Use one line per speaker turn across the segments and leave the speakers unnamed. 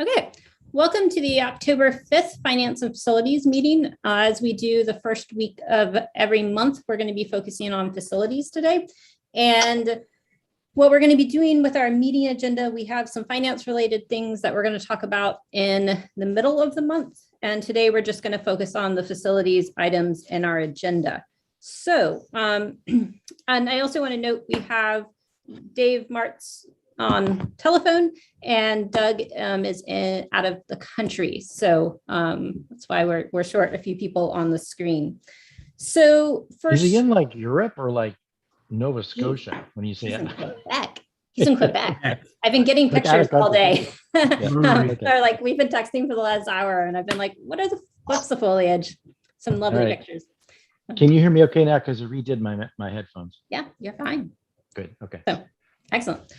Okay, welcome to the October 5th Finance and Facilities meeting. As we do the first week of every month, we're going to be focusing on facilities today. And what we're going to be doing with our meeting agenda, we have some finance related things that we're going to talk about in the middle of the month. And today we're just going to focus on the facilities items in our agenda. So, and I also want to note we have Dave Martz on telephone and Doug is out of the country. So that's why we're short a few people on the screen. So first,
is he in like Europe or like Nova Scotia when you say it?
Quebec. He's in Quebec. I've been getting pictures all day. They're like, we've been texting for the last hour and I've been like, what's the foliage? Some lovely pictures.
Can you hear me okay now? Because I redid my headphones.
Yeah, you're fine.
Good. Okay.
So, excellent.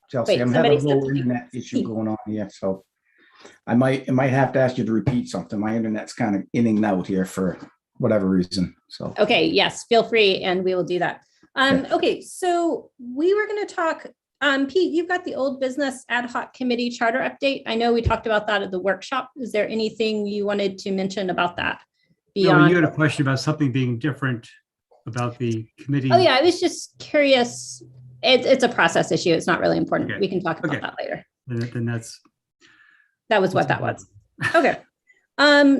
Chelsea,
wait,
I'm having a little internet issue going on here, so I might have to ask you to repeat something. My internet's kind of in and out here for whatever reason. So
okay, yes, feel free, and we will do that. Okay, so we were going to talk. Pete, you've got the old business ad hoc committee charter update. I know we talked about that at the workshop. Is there anything you wanted to mention about that?
Beyond? No, you had a question about something being different about the committee.
Oh yeah, I was just curious. It's a process issue. It's not really important. Okay. We can talk about that later.
Then
that was what that was. Okay.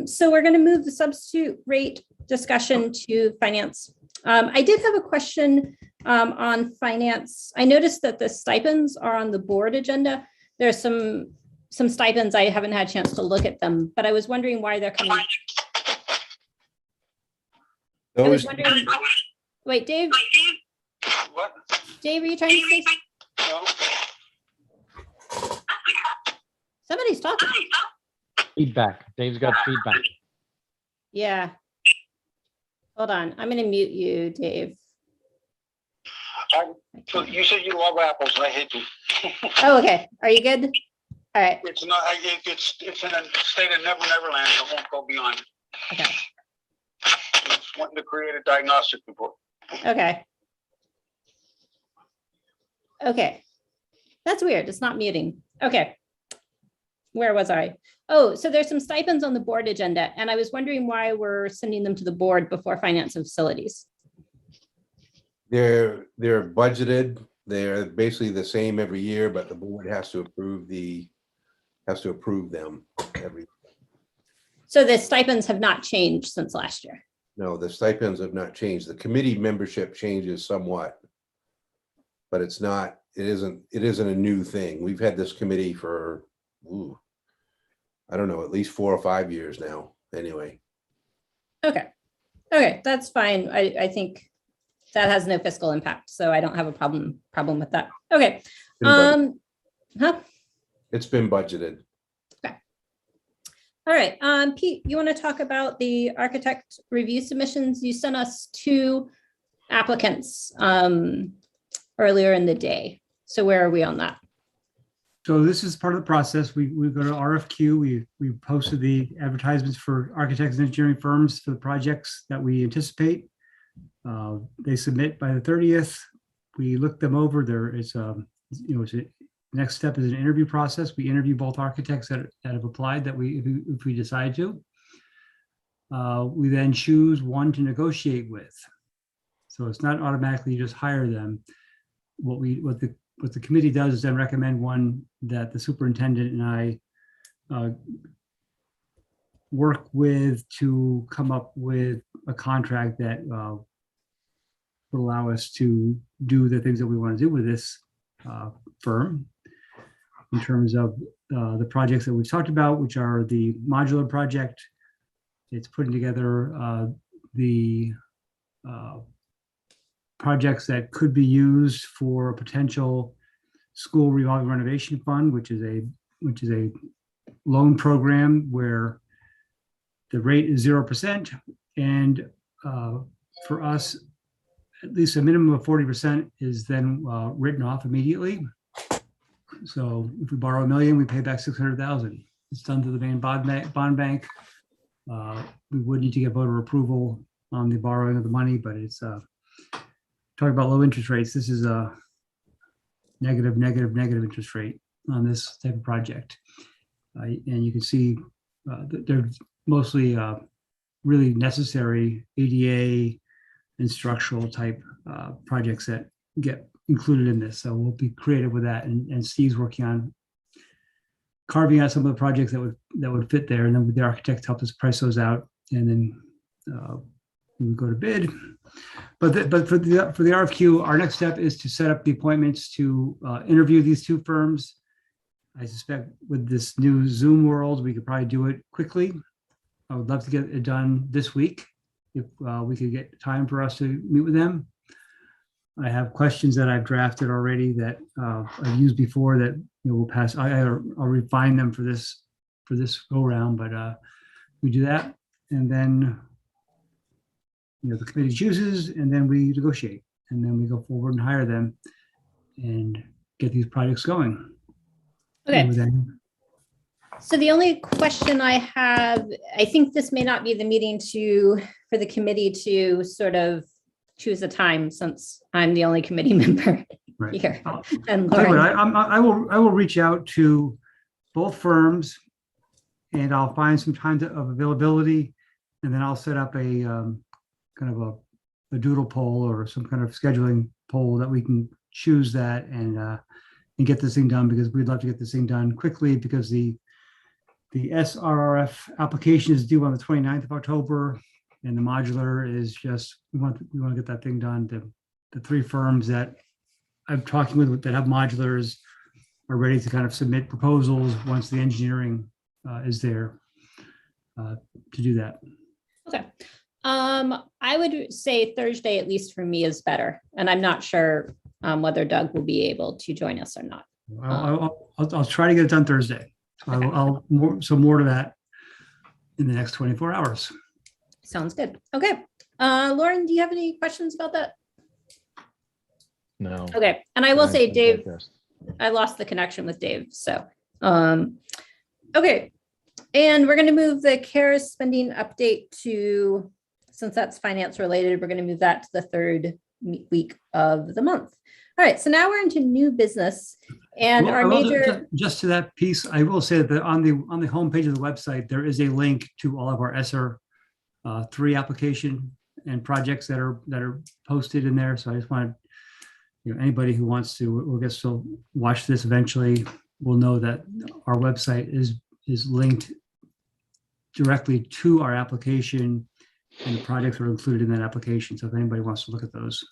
So we're going to move the substitute rate discussion to finance. I did have a question on finance. I noticed that the stipends are on the board agenda. There's some stipends. I haven't had a chance to look at them, but I was wondering why they're coming. I was wondering. Wait, Dave.
What?
Dave, are you trying to say?
No.
Somebody's talking.
Feedback. Dave's got feedback.
Yeah. Hold on. I'm going to mute you, Dave.
You said you love apples, and I hate them.
Oh, okay. Are you good? All right.
It's not. It's in a state of neverland. It won't go beyond.
Okay.
It's wanting to create a diagnostic report.
Okay. Okay. That's weird. It's not muting. Okay. Where was I? Oh, so there's some stipends on the board agenda, and I was wondering why we're sending them to the board before finance and facilities.
They're budgeted. They're basically the same every year, but the board has to approve them every.
So the stipends have not changed since last year.
No, the stipends have not changed. The committee membership changes somewhat, but it isn't a new thing. We've had this committee for, I don't know, at least 4 or 5 years now, anyway.
Okay, that's fine. I think that has no fiscal impact, so I don't have a problem with that. Okay.
It's been budgeted.
Okay. All right. Pete, you want to talk about the architect review submissions? You sent us 2 applicants earlier in the day. So where are we on that?
So this is part of the process. We go to RFQ. We posted the advertisements for architects and engineering firms for the projects that we anticipate. They submit by the 30th. We look them over. Next step is an interview process. We interview both architects that have applied if we decide to. We then choose one to negotiate with. So it's not automatically you just hire them. What the committee does is then recommend one that the superintendent and I work with to come up with a contract that will allow us to do the things that we want to do with this firm in terms of the projects that we've talked about, which are the modular project. It's putting together the projects that could be used for a potential school revolving renovation fund, which is a loan program where the rate is 0%, and for us, at least a minimum of 40% is then written off immediately. So if we borrow $1 million, we pay back $600,000. It's done through the main bond bank. We would need to get voter approval on the borrowing of the money, but it's talking about low interest rates. This is a negative interest rate. this type of project. And you can see that they're mostly really necessary ADA and structural type projects that get included in this. So we'll be creative with that. And Steve's working on carving out some of the projects that would fit there. And then the architect helped us price those out. And then we go to bid. But for the RFQ, our next step is to set up the appointments to interview these two firms. I suspect with this new Zoom world, we could probably do it quickly. I would love to get it done this week if we could get time for us to meet with them. I have questions that I've drafted already that I've used before that we'll pass. I'll refine them for this go round, but we do that, and then the committee chooses, and then we negotiate, and then we go forward and hire them and get these projects going.
Okay. So the only question I have, I think this may not be the meeting for the committee to sort of choose a time, since I'm the only committee member here. And
I will reach out to both firms, and I'll find some time of availability, and then I'll set up a kind of a doodle poll or some kind of scheduling poll that we can choose that and get this thing done, because we'd love to get this thing done quickly, because the SRRF application is due on the 29th of October, and the modular is just, we want to get that thing done. The three firms that I'm talking with that have modulars are ready to kind of submit proposals once the engineering is there to do that.
Okay. I would say Thursday, at least for me, is better. And I'm not sure whether Doug will be able to join us or not.
I'll try to get it done Thursday.
Okay.
More to that in the next 24 hours.
Sounds good. Okay. Lauren, do you have any questions about that?
No.
Okay. And I will say, Dave,
Digest.
I lost the connection with Dave. So, okay. And we're going to move the CARES spending update to, since that's finance related, we're going to move that to the third week of the month. All right. So now we're into new business, and
Well,
our major.
Just to that piece, I will say that on the homepage of the website, there is a link to all of our ESSER 3 application and projects that are posted in there. So I just wanted, anybody who wants to, will get to watch this eventually, will know that our website is linked directly to our application, and the projects are included in that application. So if anybody wants to look at those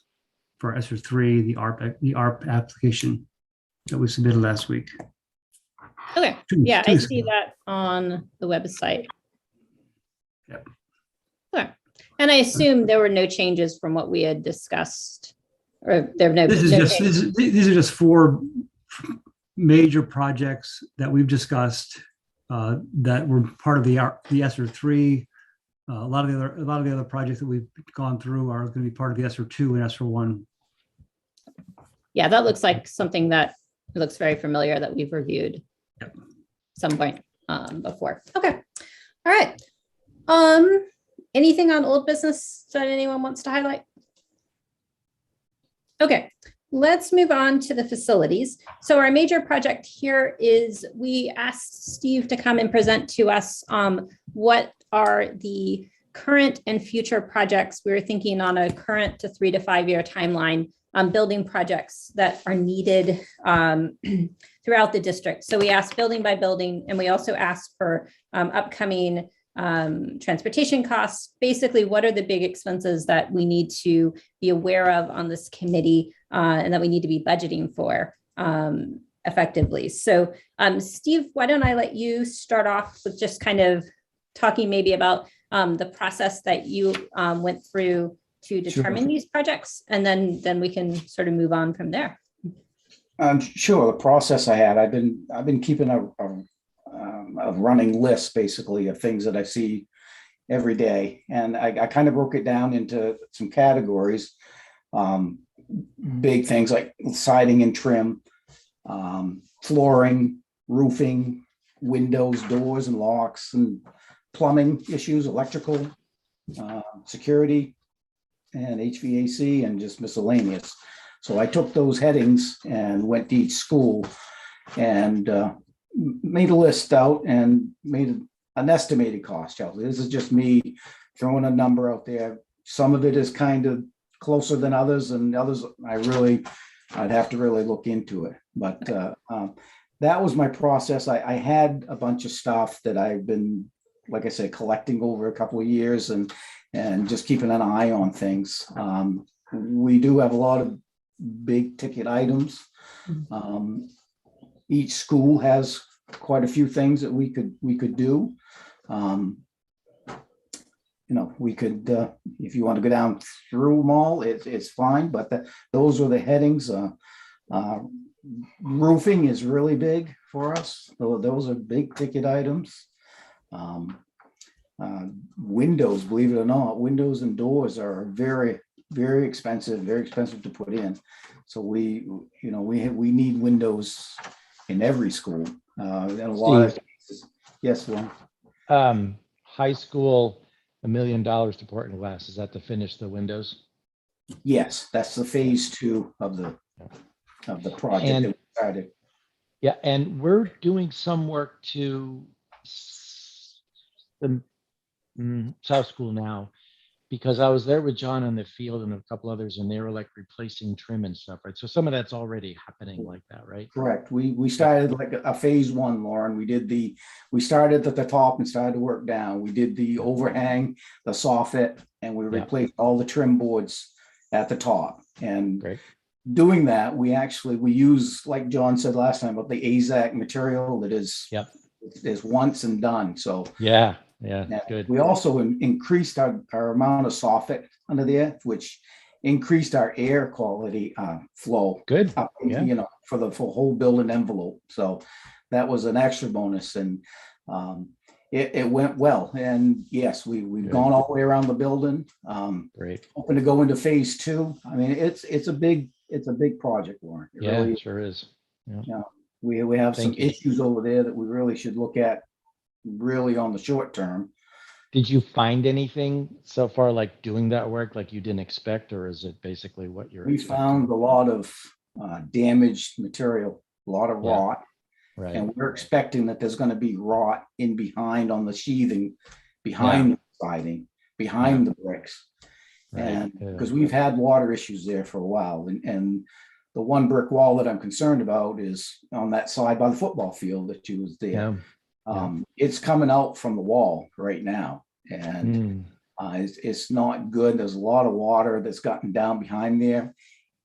for ESSER 3, the ARP application that we submitted last week.
Okay. Yeah, I see that on the website.
Yep.
Okay. And I assume there were no changes from what we had discussed, or there were no.
These are just 4 major projects that we've discussed that were part of the ESSER 3. A lot of the other projects that we've gone through are going to be part of the ESSER 2 and ESSER 1.
Yeah, that looks like something that looks very familiar that we've reviewed at some point before. Okay. All right. Anything on old business that anyone wants to highlight? Okay, let's move on to the facilities. So our major project here is we asked Steve to come and present to us what are the current and future projects. We were thinking on a current to 3 to 5 year timeline on building projects that are needed throughout the district. So we asked building by building, and we also asked for upcoming transportation costs. Basically, what are the big expenses that we need to be aware of on this committee and that we need to be budgeting for effectively. So Steve, why don't I let you start off with just kind of talking maybe about the process that you went through to determine these projects, and then we can sort of move on from there.
Sure. The process I had, I've been keeping a running list basically of things that I see every day, and I kind of broke it down into some categories. Big things like siding and trim, flooring, roofing, windows, doors and locks, and plumbing issues, electrical, security, and HVAC, and just miscellaneous. So I took those headings and went to each school and made a list out and made an estimated cost, Chelsea. This is just me throwing a number out there. Some of it is kind of closer than others, and others I'd have to really look into it. But that was my process. I had a bunch of stuff that I've been, like I said, collecting over a couple of years and just keeping an eye on things. We do have a lot of big ticket items. Each school has quite a few things that we could do. We could, if you want to go down through them all, it's fine, but those are the headings. Roofing is really big for us. Those are big ticket items. Windows, believe it or not, windows and doors are very, very expensive to put in. So we need windows in every school. And a lot of cases. Yes, Lon.
High school, $1 million to Portland West. Is that to finish the windows?
Yes, that's the phase 2 of the project
And-
that we started.
Yeah, and we're doing some work to the South School now, because I was there with John in the field and a couple others, and they were like replacing trim and stuff, right? So some of that's already happening like that, right?
Correct. We started like a phase 1, Lauren. We started at the top and started to work down. We did the overhang, the soffit, and we replaced all the trim boards at the top. And
Great.
doing that, we use, like John said last time, about the AZAC material that is once and done. So
Yeah,
yeah,
good.
we also increased our amount of soffit under there, which increased our air quality flow.
Good.
Up,
Yeah.
for the whole building envelope. So that was an extra bonus, and it went well. And yes, we've
Good.
gone all the way around the building.
Great.
Hoping to go into phase 2. I mean, it's a big project, Warren. It
Yeah,
really
it sure is. Yeah.
we have some
Thank you.
issues over there that we really should look at really on the short term.
Did you find anything so far, like doing that work, like you didn't expect, or is it basically what you're
We
expecting?
found a lot of damaged material, a lot of
Yeah.
rot,
Right.
and we're expecting that there's going to be rot in behind on the sheathing, behind the siding, behind the bricks.
Right.
And
Yeah.
because we've had water issues there for a while, and the one brick wall that I'm concerned about is on that side by the football field that you was there.
Yeah.
It's coming out from the wall right now, and it's not good. There's a lot of water that's gotten down behind there.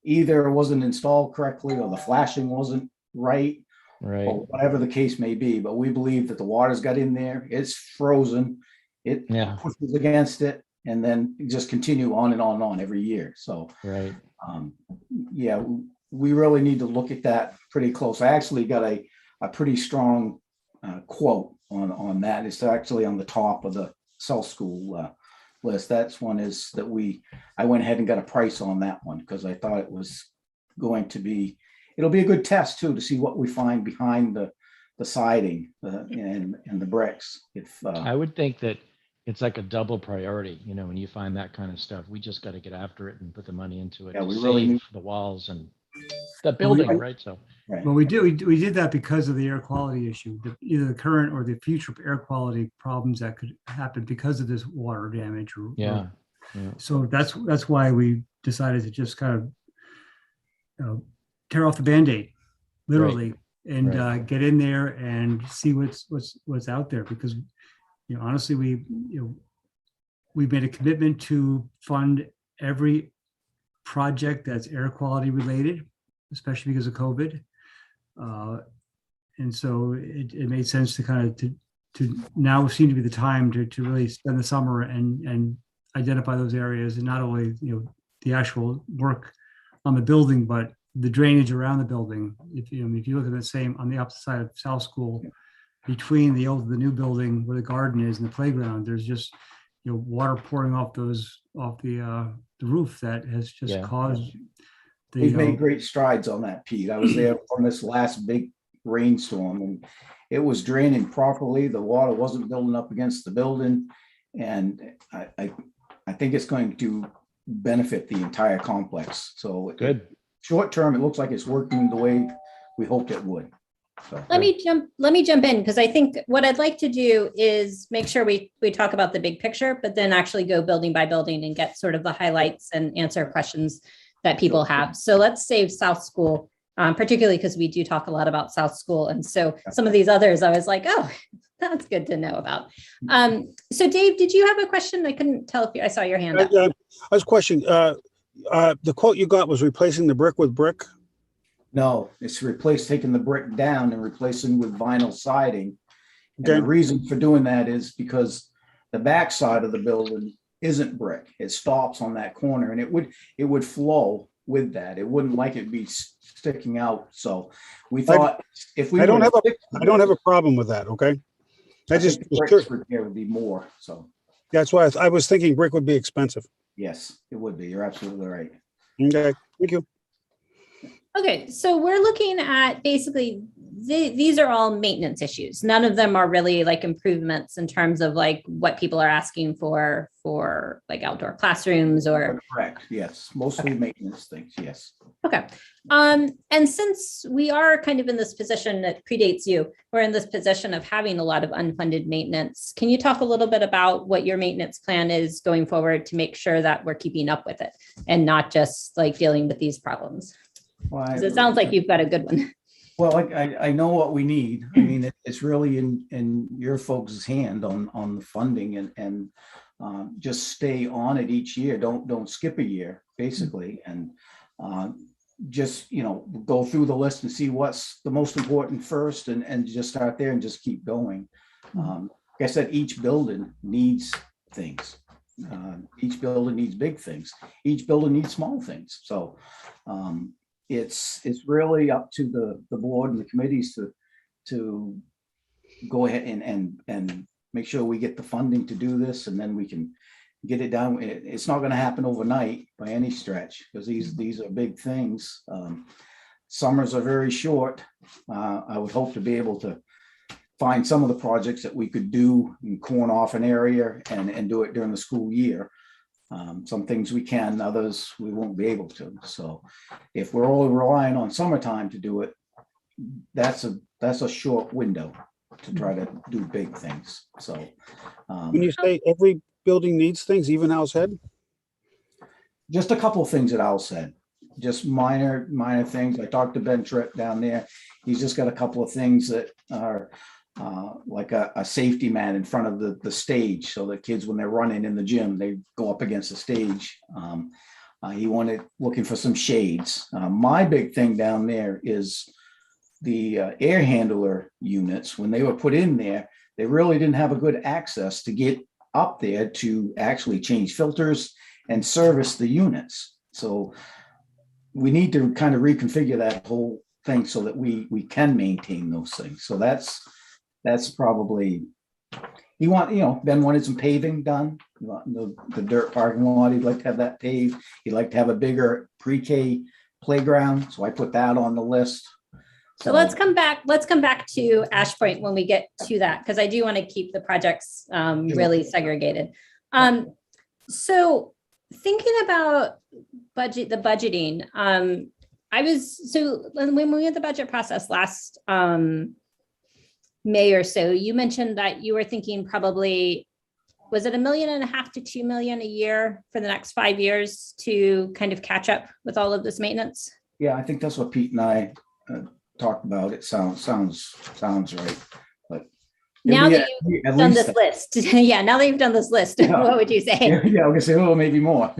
Either it wasn't installed correctly, or the flashing wasn't right,
Right.
or whatever the case may be. But we believe that the water's got in there. It's frozen. It
Yeah.
pushes against it, and then just continue on and on and on every year. So
Right.
yeah, we really need to look at that pretty close. I actually got a pretty strong quote on that. It's actually on the top of the South School list. That's one is that I went ahead and got a price on that one because I thought it was going to be, it'll be a good test too, to see what we find behind the siding and the bricks. If
I would think that it's like a double priority, when you find that kind of stuff. We just got to get after it and put the money into it
Yeah,
to
we
save
really need-
the walls and the building, right? So,
right.
Well, we did that because of the air quality issue, either the current or the future air quality problems that could happen because of this water damage.
yeah.
So that's why we decided to just kind of tear off the Band-Aid, literally, and
Right.
get in there and see what's out there. Because honestly, we've made a commitment to fund every project that's air quality related, especially because of COVID. And so it made sense to kind of to now seem to be the time to really spend the summer and identify those areas, and not only the actual work on the building, but the drainage around the building. If you look at the same on the opposite side of South School, between the old and the new building where the garden is and the playground, there's just water pouring off the roof that has just caused.
We've made great strides on that, Pete. I was there on this last big rainstorm, and it was draining properly. The water wasn't building up against the building, and I think it's going to benefit the entire complex. So
Good.
Short term, it looks like it's working the way we hoped it would. So
Let me jump in, because I think what I'd like to do is make sure we talk about the big picture, but then actually go building by building and get sort of the highlights and answer questions that people have. So let's save South School, particularly because we do talk a lot about South School. And so some of these others, I was like, oh, that's good to know about. So Dave, did you have a question? I couldn't tell if I saw your hand up.
I was questioning, the quote you got was replacing the brick with brick?
no, it's taking the brick down and replacing with vinyl siding. And the
Okay.
reason for doing that is because the back side of the building isn't brick. It stops on that corner, and it would flow with that. It wouldn't like it be sticking out. So we thought if we
I don't
were to
I don't have a problem with that, okay? I just,
think
was
brick
curious.
repair would be more. So
That's why I was thinking brick would be expensive.
yes, it would be. You're absolutely right.
Okay, thank you.
Okay, so we're looking at basically, these are all maintenance issues. None of them are really like improvements in terms of like what people are asking for like outdoor classrooms or.
Correct. Yes, mostly maintenance things. Yes.
Okay. And since we are kind of in this position that predates you, we're in this position of having a lot of unfunded maintenance. Can you talk a little bit about what your maintenance plan is going forward to make sure that we're keeping up with it and not just like dealing with these problems?
Well,
Because it sounds like you've got a good one.
Well, I know what we need. I mean, it's really in your folks' hand on the funding and just stay on it each year. Don't skip a year, basically, and just go through the list and see what's the most important first, and just start there and just keep going. Like I said, each building needs things. Each building needs big things. Each building needs small things. So. It's really up to the board and the committees to go ahead and make sure we get the funding to do this, and then we can get it done. It's not going to happen overnight by any stretch, because these are big things. Summers are very short. I would hope to be able to find some of the projects that we could do and corn off an area and do it during the school year. Some things we can, others we won't be able to. So if we're all relying on summertime to do it, that's a short window to try to do big things. So
When you say every building needs things, even Owl's Head?
just a couple of things that Al said, just minor things. I talked to Ben Tripp down there. He's just got a couple of things that are like a safety mat in front of the stage, so that kids, when they're running in the gym, they go up against the stage. He looking for some shades. My big thing down there is the air handler units. When they were put in there, they really didn't have a good access to get up there to actually change filters and service the units. So we need to kind of reconfigure that whole thing so that we can maintain those things. So that's probably, Ben wanted some paving done. The dirt parking lot, he'd like to have that paved. He'd like to have a bigger pre-K playground. So I put that on the list.
So let's come back to Ash Point when we get to that, because I do want to keep the projects really segregated. So thinking about the budgeting, when we had the budget process last May or so, you mentioned that you were thinking probably, was it $1.5 million to $2 million a year for the next 5 years to kind of catch up with all of this maintenance?
Yeah, I think that's what Pete and I talked about. It sounds right. But
Now that you've done this list, now that you've done this list, what would you say?
Yeah, I'm gonna say, oh, maybe more.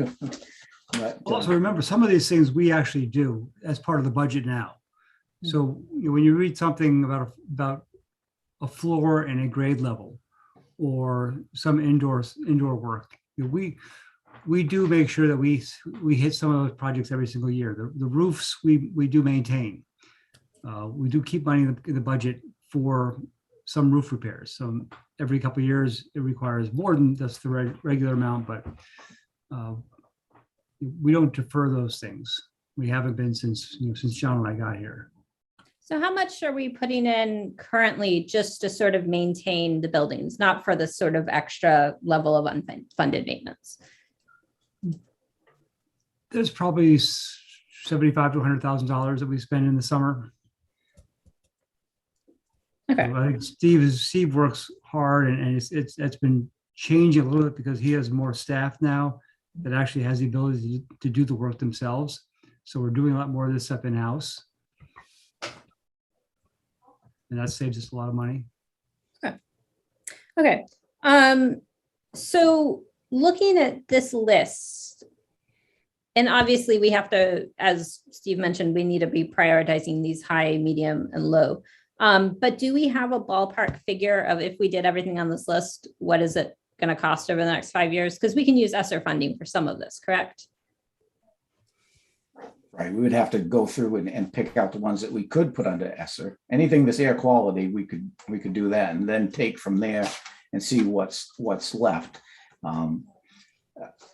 But,
Also, remember, some of these things we actually do as part of the budget now. So when you read something about a floor and a grade level or some indoor work, we do make sure that we hit some of those projects every single year. The roofs we do maintain. We do keep money in the budget for some roof repairs. So every couple of years it requires more than just the regular amount, but we don't defer those things. We haven't been since John and I got here.
So how much are we putting in currently just to sort of maintain the buildings, not for the sort of extra level of unfunded maintenance?
There's probably $75,000 to $100,000 that we spend in the summer.
Okay.
I think Steve works hard, and it's been changing a little bit because he has more staff now that actually has the ability to do the work themselves. So we're doing a lot more of this stuff in-house. And that saves us a lot of money.
Okay. So looking at this list, and obviously we have to, as Steve mentioned, we need to be prioritizing these high, medium, and low. But do we have a ballpark figure of, if we did everything on this list, what is it going to cost over the next 5 years? Because we can use ESSER funding for some of this, correct?
Right, we would have to go through and pick out the ones that we could put under ESSER. Anything that's air quality, we could do that, and then take from there and see what's left. I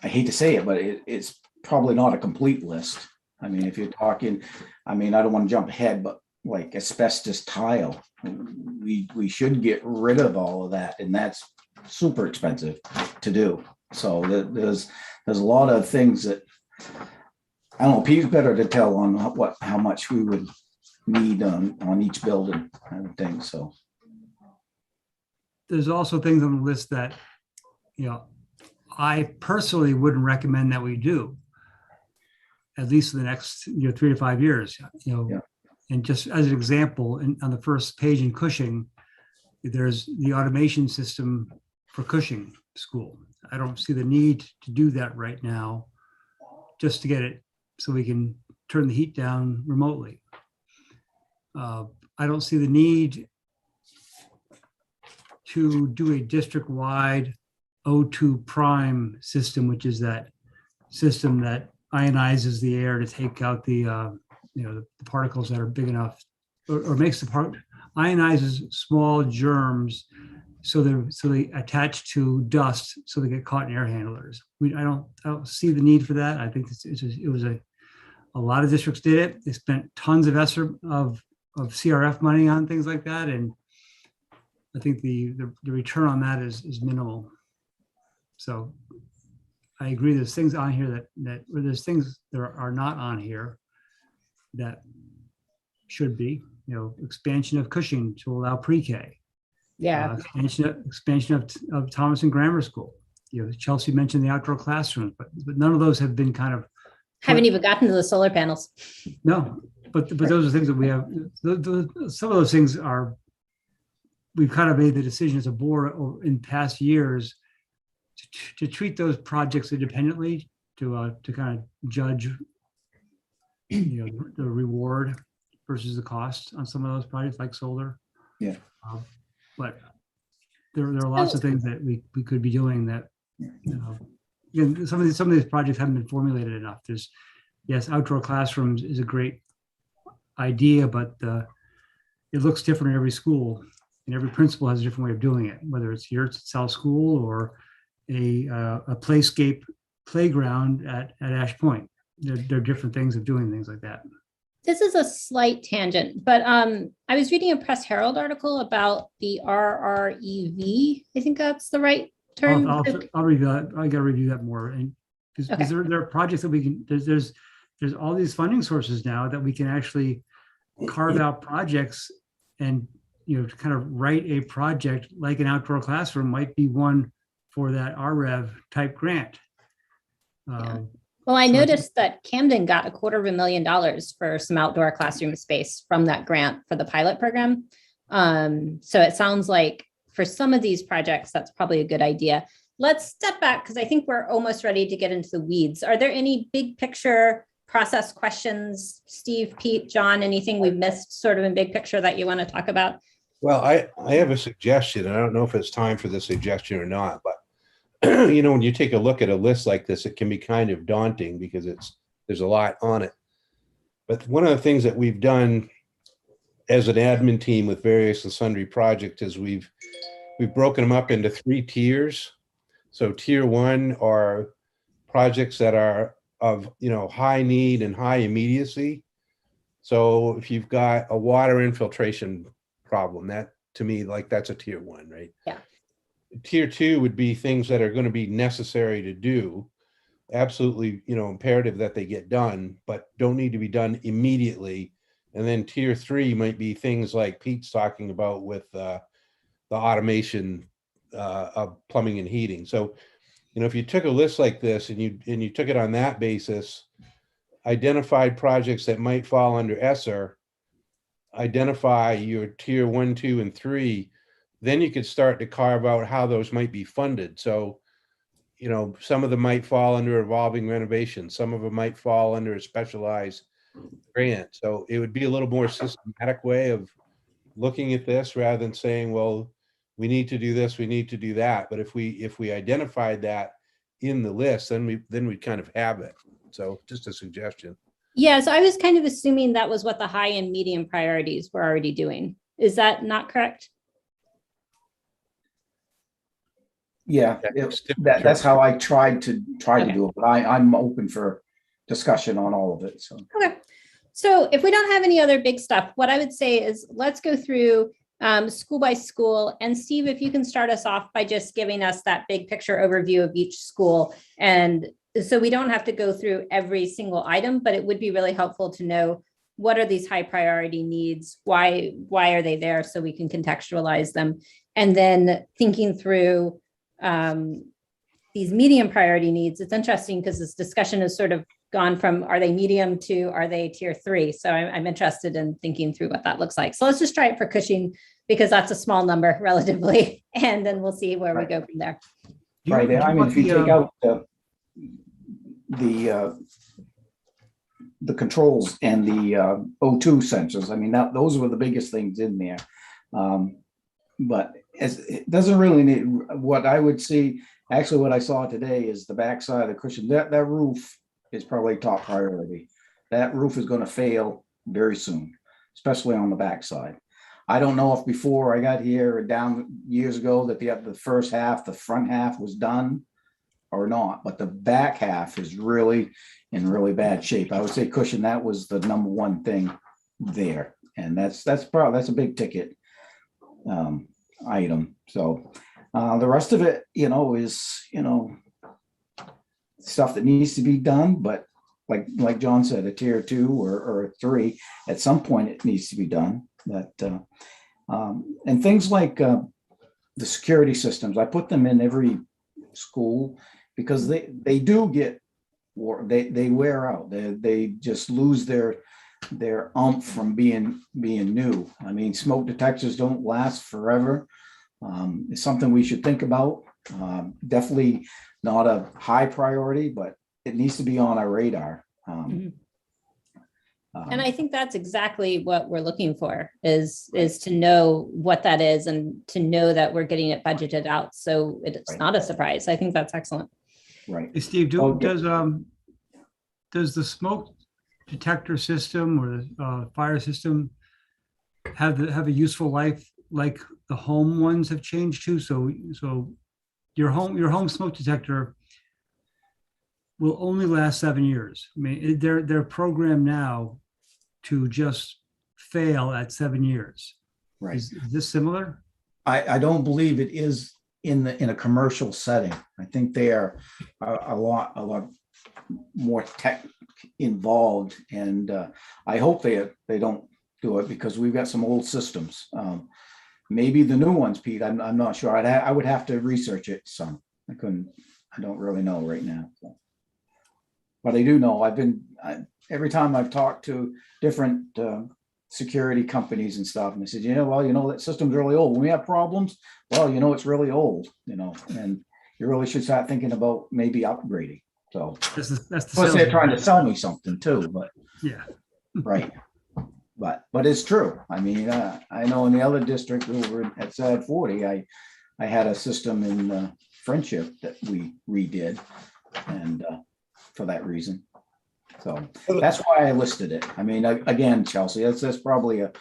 hate to say it, but it's probably not a complete list. I mean, if you're talking, I don't want to jump ahead, but like asbestos tile, we should get rid of all of that, and that's super expensive to do. So there's a lot of things that, I don't know, Pete's better to tell on how much we would need on each building, I would think. So
There's also things on the list that, I personally wouldn't recommend that we do, at least for the next 3 to 5 years.
Yeah.
And just as an example, on the first page in Cushing, there's the automation system for Cushing School. I don't see the need to do that right now, just to get it so we can turn the heat down remotely. I don't see the need to do a district-wide O2 prime system, which is that system that ionizes the air to take out the particles that are big enough, or makes ionizes small germs so they attach to dust, so they get caught in air handlers. I don't see the need for that. I think it was a lot of districts did it. They spent tons of ESSER of CRF money on things like that, and I think the return on that is minimal. So I agree. There's things on here that there's things that are not on here that should be. Expansion of Cushing to allow pre-K.
Yeah.
Expansion of Thomason Grammar School. Chelsea mentioned the outdoor classrooms, but none of those have been kind of.
Haven't even gotten to the solar panels.
No, but those are things that we have. Some of those things we've kind of made the decision as a board in past years to treat those projects independently, to kind of judge the reward versus the cost on some of those projects like solar.
Yeah.
But there are lots of things that we could be doing that, again, some of these projects haven't been formulated enough. Yes, outdoor classrooms is a great idea, but it looks different in every school, and every principal has a different way of doing it, whether it's here at South School or a playscape playground at Ash Point. There are different things of doing things like that.
This is a slight tangent, but I was reading a Press Herald article about the RREV. I think that's the right term.
I'll review that. I got to review that more, and because there are projects that we can. There's all these funding sources now that we can actually carve out projects, and to kind of write a project like an outdoor classroom might be one for that RREV type grant.
Well, I noticed that Camden got $250,000 for some outdoor classroom space from that grant for the pilot program. So it sounds like for some of these projects, that's probably a good idea. Let's step back because I think we're almost ready to get into the weeds. Are there any big picture process questions, Steve, Pete, John, anything we've missed sort of in big picture that you want to talk about?
Well, I have a suggestion. I don't know if it's time for the suggestion or not, but when you take a look at a list like this, it can be kind of daunting because there's a lot on it. But one of the things that we've done as an admin team with various and sundry projects is we've broken them up into 3 tiers. So tier 1 are projects that are of high need and high immediacy. So if you've got a water infiltration problem, that to me, that's a tier 1, right?
Yeah.
Tier 2 would be things that are going to be necessary to do, absolutely, imperative that they get done, but don't need to be done immediately And then tier 3 might be things like Pete's talking about with the automation of plumbing and heating. So, if you took a list like this and you took it on that basis, identified projects that might fall under ESSER, identify your tier 1, 2, and 3, then you could start to carve out how those might be funded. So, some of them might fall under evolving renovation. Some of them might fall under a specialized grant. So it would be a little more systematic way of looking at this rather than saying, well, we need to do this, we need to do that. But if we identified that in the list, then we'd kind of have it. So just a suggestion.
Yeah, so I was kind of assuming that was what the high and medium priorities were already doing. Is that not correct?
Yeah, that's how I tried to do it, but I'm open for discussion on all of it, so.
Okay. So if we don't have any other big stuff, what I would say is let's go through school by school. And Steve, if you can start us off by just giving us that big picture overview of each school. And so we don't have to go through every single item, but it would be really helpful to know what are these high priority needs? Why are they there? So we can contextualize them. And then thinking through these medium priority needs. It's interesting because this discussion has sort of gone from are they medium to are they tier 3? So I'm interested in thinking through what that looks like. So let's just try it for Cushing because that's a small number relatively, and then we'll see where we go from there.
Right. I mean, if you take out the controls and the O2 sensors, I mean, those were the biggest things in there. But it doesn't really need, what I would see, actually what I saw today is the backside of the cushion. That roof is probably top priority. That roof is going to fail very soon, especially on the backside. I don't know if before I got here down years ago that the first half, the front half was done or not, but the back half is really in really bad shape. I would say cushion, that was the number one thing there. And that's a big ticket item. So the rest of it, is, stuff that needs to be done, but like John said, a tier 2 or a 3, at some point it needs to be done. That and things like the security systems, I put them in every school because they do get they wear out. They just lose their oomph from being new. I mean, smoke detectors don't last forever. It's something we should think about. Definitely not a high priority, but it needs to be on our radar.
And I think that's exactly what we're looking for is to know what that is and to know that we're getting it budgeted out. So it's not a surprise. I think that's excellent.
Right.
Hey, Steve, does the smoke detector system or the fire system have a useful life like the home ones have changed too? So your home smoke detector will only last 7 years. I mean, they're programmed now to just fail at 7 years.
Right.
Is this similar?
I don't believe it is in a commercial setting. I think they are a lot more tech involved, and I hope they don't do it because we've got some old systems. Maybe the new ones, Pete. I'm not sure. I would have to research it some. I don't really know right now. So. But I do know every time I've talked to different security companies and stuff, and they said, that system's really old. When we have problems, it's really old, and you really should start thinking about maybe upgrading. So that's plus they're trying to sell me something too, but
yeah,
right. But it's true. I mean, I know in the other district over at SAD 40, I had a system in Friendship that we redid, and for that reason. So that's why I listed it. I mean, again, Chelsea, that's probably a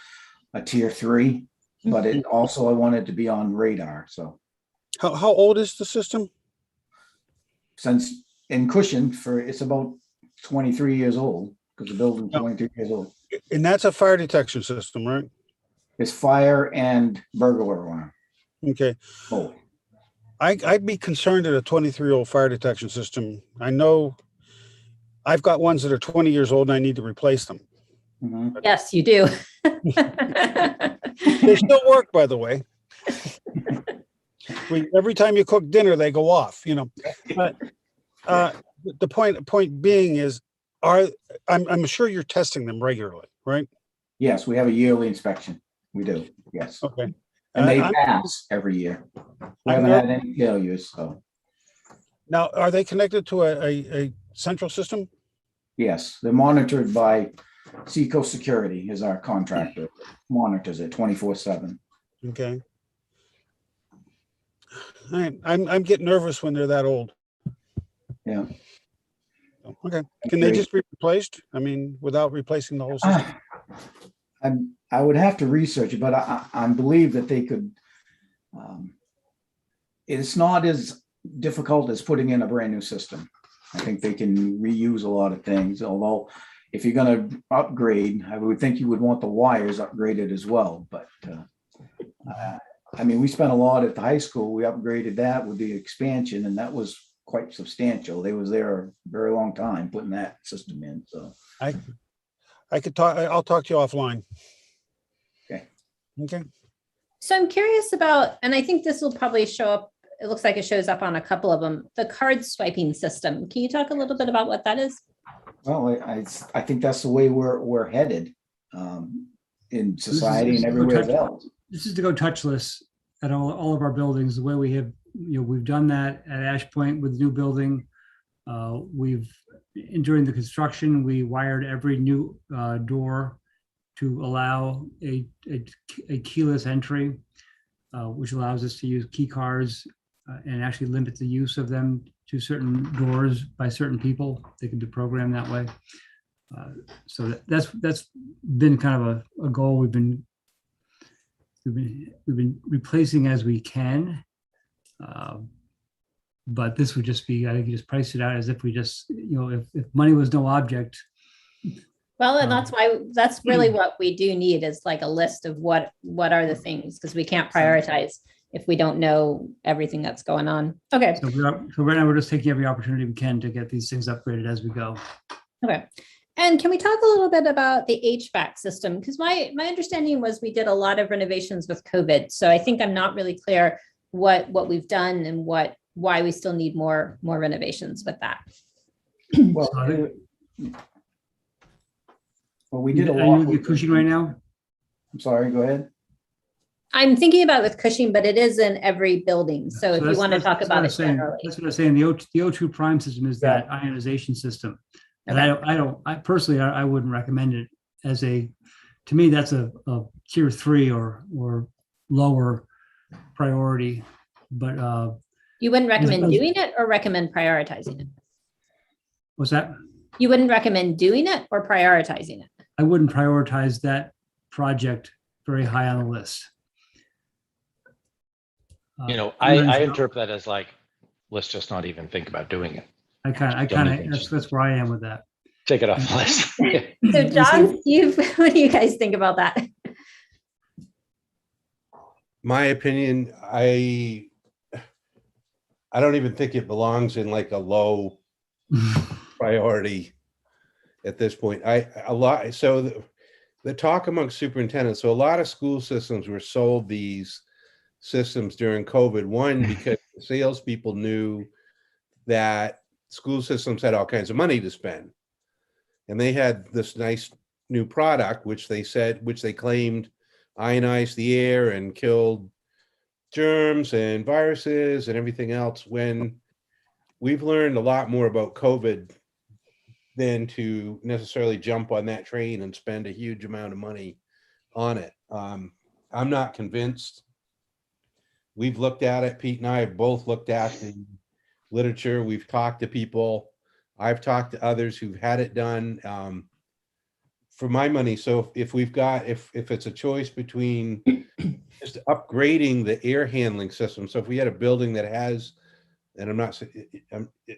tier 3, but it also I wanted to be on radar. So
How old is the system?
Since in Cushion it's about 23 years old because the building's 23 years old.
And that's a fire detection system, right?
It's fire and burglar alarm.
Okay.
Oh,
I'd be concerned at a 23-year-old fire detection system. I know I've got ones that are 20 years old and I need to replace them.
Mhm.
Yes, you do.
They still work, by the way. Every time you cook dinner, they go off, you know. But the point being is, I'm sure you're testing them regularly, right?
Yes, we have a yearly inspection. We do, yes.
Okay.
And they
I'm-
pass every year. We
I'm
haven't
not-
had any failures, so,
Now, are they connected to a central system?
yes, they're monitored by Seacoast Security is our contractor. Monitors it 24/7.
Okay. I'm getting nervous when they're that old.
Yeah.
Okay. Can they just be replaced? I mean, without replacing the whole system?
I would have to research it, but I believe that they could. It's not as difficult as putting in a brand new system. I think they can reuse a lot of things, although if you're gonna upgrade, I would think you would want the wires upgraded as well, but I mean, we spent a lot at the high school. We upgraded that with the expansion, and that was quite substantial. They was there a very long time putting that system in, so.
I could talk, I'll talk to you offline.
Okay.
Okay.
So I'm curious about, and I think this will probably show up, it looks like it shows up on a couple of them, the card swiping system. Can you talk a little bit about what that is?
Well, I think that's the way we're headed in society and everywhere else.
This is to go touchless at all of our buildings, the way we have, we've done that at Ash Point with the new building. During the construction, we wired every new door to allow a keyless entry, which allows us to use key cards and actually limit the use of them to certain doors by certain people. They can be programmed that way. So that's been kind of a goal we've been replacing as we can. But this would just be, I think you just price it out as if we just, if money was no object.
Well, and that's really what we do need is like a list of what are the things, because we can't prioritize if we don't know everything that's going on. Okay.
So right now we're just taking every opportunity we can to get these things upgraded as we go.
Okay. And can we talk a little bit about the HVAC system? Because my understanding was we did a lot of renovations with COVID. So I think I'm not really clear what we've done and why we still need more renovations with that.
Well, we did a lot.
Are you Cushing right now?
I'm sorry, go ahead.
I'm thinking about with Cushing, but it is in every building. So if you want to talk about it generally.
That's what I'm saying. The O2 Prime system is that ionization system. And I personally, I wouldn't recommend it to me, that's a tier 3 or lower priority. But
you wouldn't recommend doing it or recommend prioritizing it?
What's that?
You wouldn't recommend doing it or prioritizing it?
I wouldn't prioritize that project very high on the list.
I interpret that as like, let's just not even think about doing it.
I kind of, that's where I am with that.
Take it off the list.
So John, Steve, what do you guys think about that?
My opinion, I don't even think it belongs in like a low priority at this point. So the talk among superintendents, so a lot of school systems were sold these systems during COVID. One, because salespeople knew that school systems had all kinds of money to spend. And they had this nice new product, which they claimed ionized the air and killed germs and viruses and everything else, when we've learned a lot more about COVID than to necessarily jump on that train and spend a huge amount of money on it. I'm not convinced. We've looked at it. Pete and I have both looked at the literature. We've talked to people. I've talked to others who've had it done for my money. So if it's a choice between just upgrading the air handling system. So if we had a building that has, and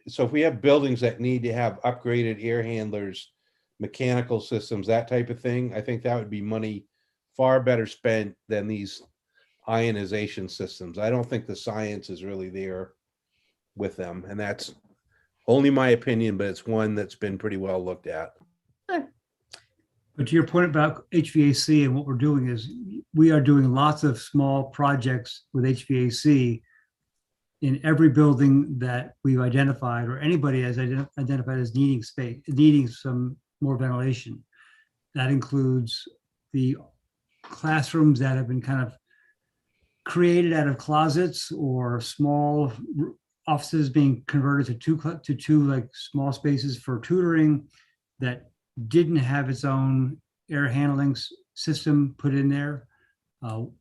so if we have buildings that need to have upgraded air handlers, mechanical systems, that type of thing, I think that would be money far better spent than these ionization systems. I don't think the science is really there with them. And that's only my opinion, but it's one that's been pretty well looked at.
But to your point about HVAC and what we're doing is we are doing lots of small projects with HVAC in every building that we've identified, or anybody has identified as needing space, needing some more ventilation. That includes the classrooms that have been kind of created out of closets or small offices being converted to two like small spaces for tutoring that didn't have its own air handling system put in there.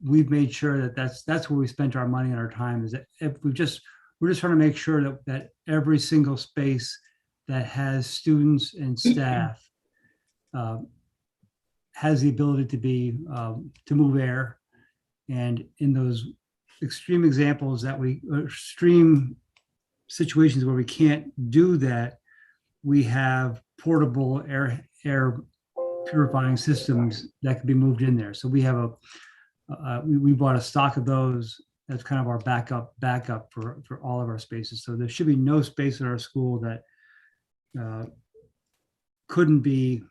We've made sure that that's where we spent our money and our time, is that if we're just trying to make sure that every single space that has students and staff has the ability to be to move air. And in those extreme examples extreme situations where we can't do that, we have portable air purifying systems that can be moved in there. So we have we bought a stock of those. That's kind of our backup for all of our spaces. So there should be no space in our school that couldn't be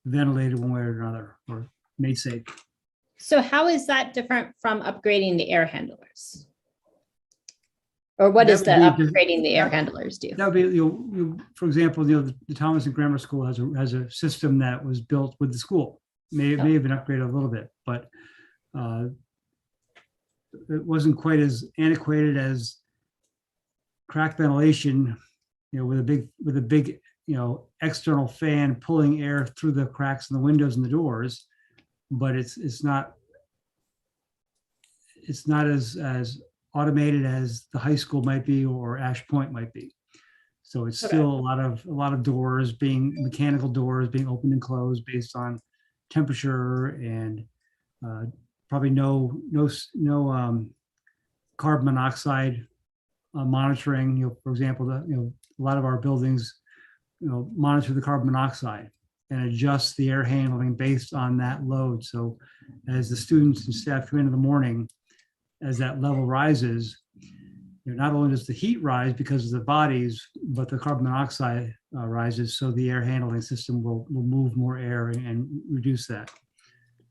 ventilated one way or another or made safe.
So how is that different from upgrading the air handlers? Or what does the
That would be
upgrading the air handlers do?
That would be, for example, the Thomason Grammar School has a system that was built with the school. May have been upgraded a little bit, but it wasn't quite as antiquated as crack ventilation, with a big, external fan pulling air through the cracks in the windows and the doors. But it's not as automated as the high school might be or Ash Point might be. So it's still a lot of doors mechanical doors being opened and closed based on temperature and probably no carbon monoxide monitoring. For example, a lot of our buildings monitor the carbon monoxide and adjust the air handling based on that load. So as the students and staff come in the morning, as that level rises, not only does the heat rise because of the bodies, but the carbon monoxide rises. So the air handling system will move more air and reduce that.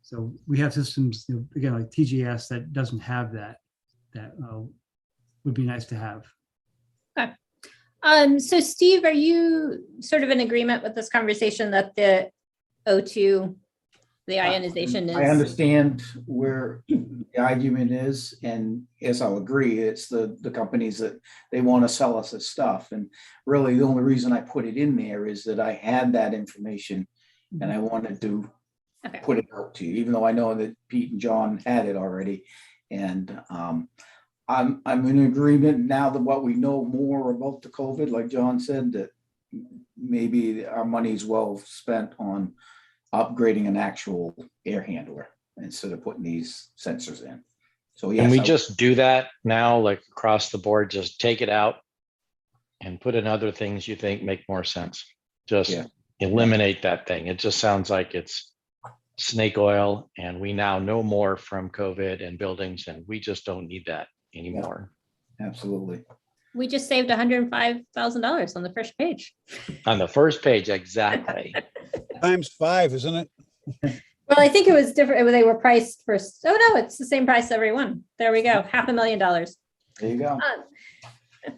So we have systems, again, like TGS that doesn't have that would be nice to have.
Okay. So Steve, are you sort of in agreement with this conversation that the O2, the ionization is?
I understand where the argument is, and yes, I'll agree. It's the companies that they want to sell us this stuff. And really the only reason I put it in there is that I had that information and I wanted to put it out to you, even though I know that Pete and John had it already. And I'm in agreement now that what we know more about the COVID, like John said, that maybe our money's well spent on upgrading an actual air handler instead of putting these sensors in. So yes,
can we just do that now, like across the board, just take it out and put in other things you think make more sense? Just eliminate that thing. It just sounds like it's snake oil, and we now know more from COVID and buildings, and we just don't need that anymore.
Yeah, absolutely.
We just saved $105,000 on the first page.
On the first page, exactly.
Times 5, isn't it?
Well, I think it was different. They were priced first. Oh no, it's the same price every one. There we go. $500,000.
There you go.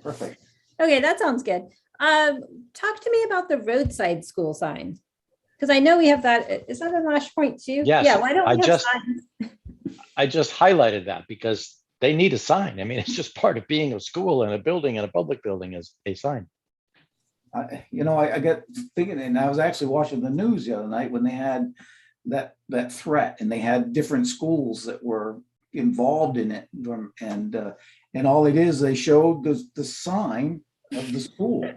Perfect.
Okay, that sounds good. Talk to me about the roadside school sign. Because I know we have that. Is that an Ash Point too?
Yes.
Yeah, why don't we have signs?
I just highlighted that because they need a sign. I mean, it's just part of being a school and a building and a public building is a sign.
I got thinking, and I was actually watching the news the other night when they had that threat, and they had different schools that were involved in it, and all it is, they showed the sign of the school,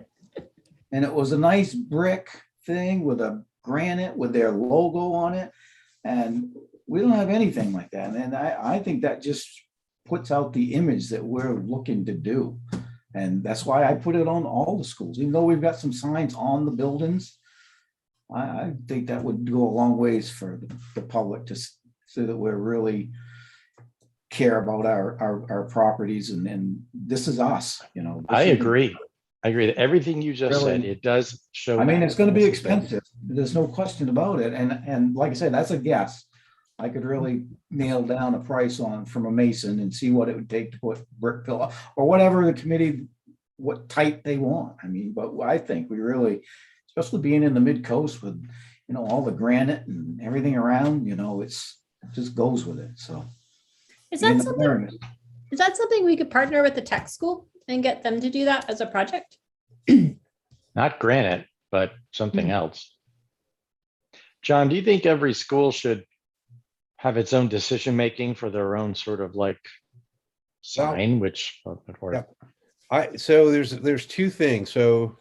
and it was a nice brick thing with a granite with their logo on it, and we don't have anything like that. And I think that just puts out the image that we're looking to do. And that's why I put it on all the schools, even though we've got some signs on the buildings. I think that would go a long ways for the public to so that we're really care about our properties, and this is us,
I agree. I agree that everything you just said,
Really?
it does show.
I mean,
that.
it's gonna be
That's the thing.
expensive. There's no question about it. And like I said, that's a guess. I could really nail down a price on from a mason and see what it would take to put brick fill or whatever the committee, what type they want. I mean, but I think we really, especially being in the mid coast with, all the granite and everything around, it just goes with it. So.
Is
in
that
the
something,
environment.
is that something we could partner with the tech school and get them to do that as a project?
Not granite, but something
Hmm.
else. John, do you think every school should have its own decision-making for their own sort of like sign, which, or
So there's two things. So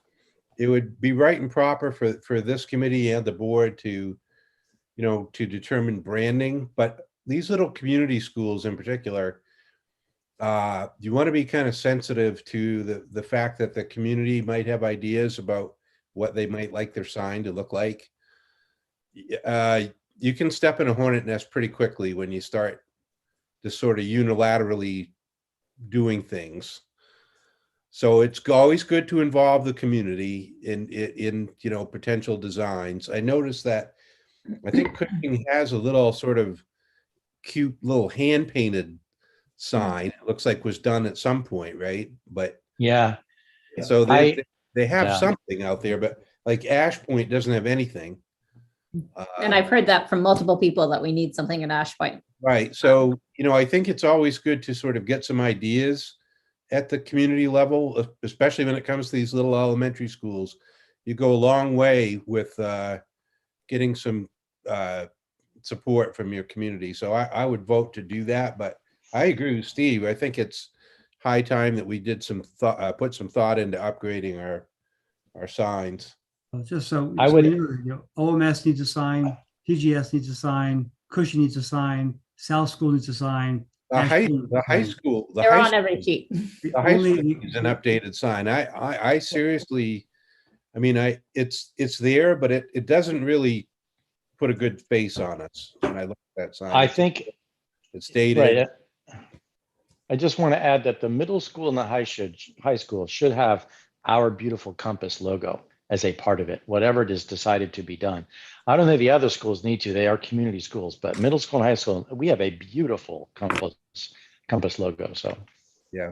it would be right and proper for this committee and the board to, to determine branding, but these little community schools in particular, you want to be kind of sensitive to the fact that the community might have ideas about what they might like their sign to look like. You can step in a hornet nest pretty quickly when you start to sort of unilaterally doing things. So it's always good to involve the community in potential designs. I noticed that I think Cushing has a little sort of cute little hand painted sign. It looks like was done at some point, right? But
yeah,
so they have
yeah.
something out there, but like Ash Point doesn't have anything.
And I've heard that from multiple people that we need something at Ash Point.
Right. So, I think it's always good to sort of get some ideas at the community level, especially when it comes to these little elementary schools. You go a long way with getting some support from your community. So I would vote to do that. But I agree with Steve. I think it's high time that we did some thought, put some thought into upgrading our signs.
Just so.
I
so
would-
you know, OMS needs a sign, TGS needs a sign, Cushing needs a sign, South School needs a sign.
The
Ash
high,
Point needs
the
a
high
sign.
school, the
They're
high
on
school,
every sheet.
The
the high
only-
school needs an updated sign. I seriously, I mean, it's there, but it doesn't really put a good face on us when I look at that sign.
I think,
It's dated.
right. I just want to add that the middle school and the high school should have our beautiful compass logo as a part of it, whatever it is decided to be done. I don't think the other schools need to. They are community schools, but middle school and high school, we have a beautiful compass logo. So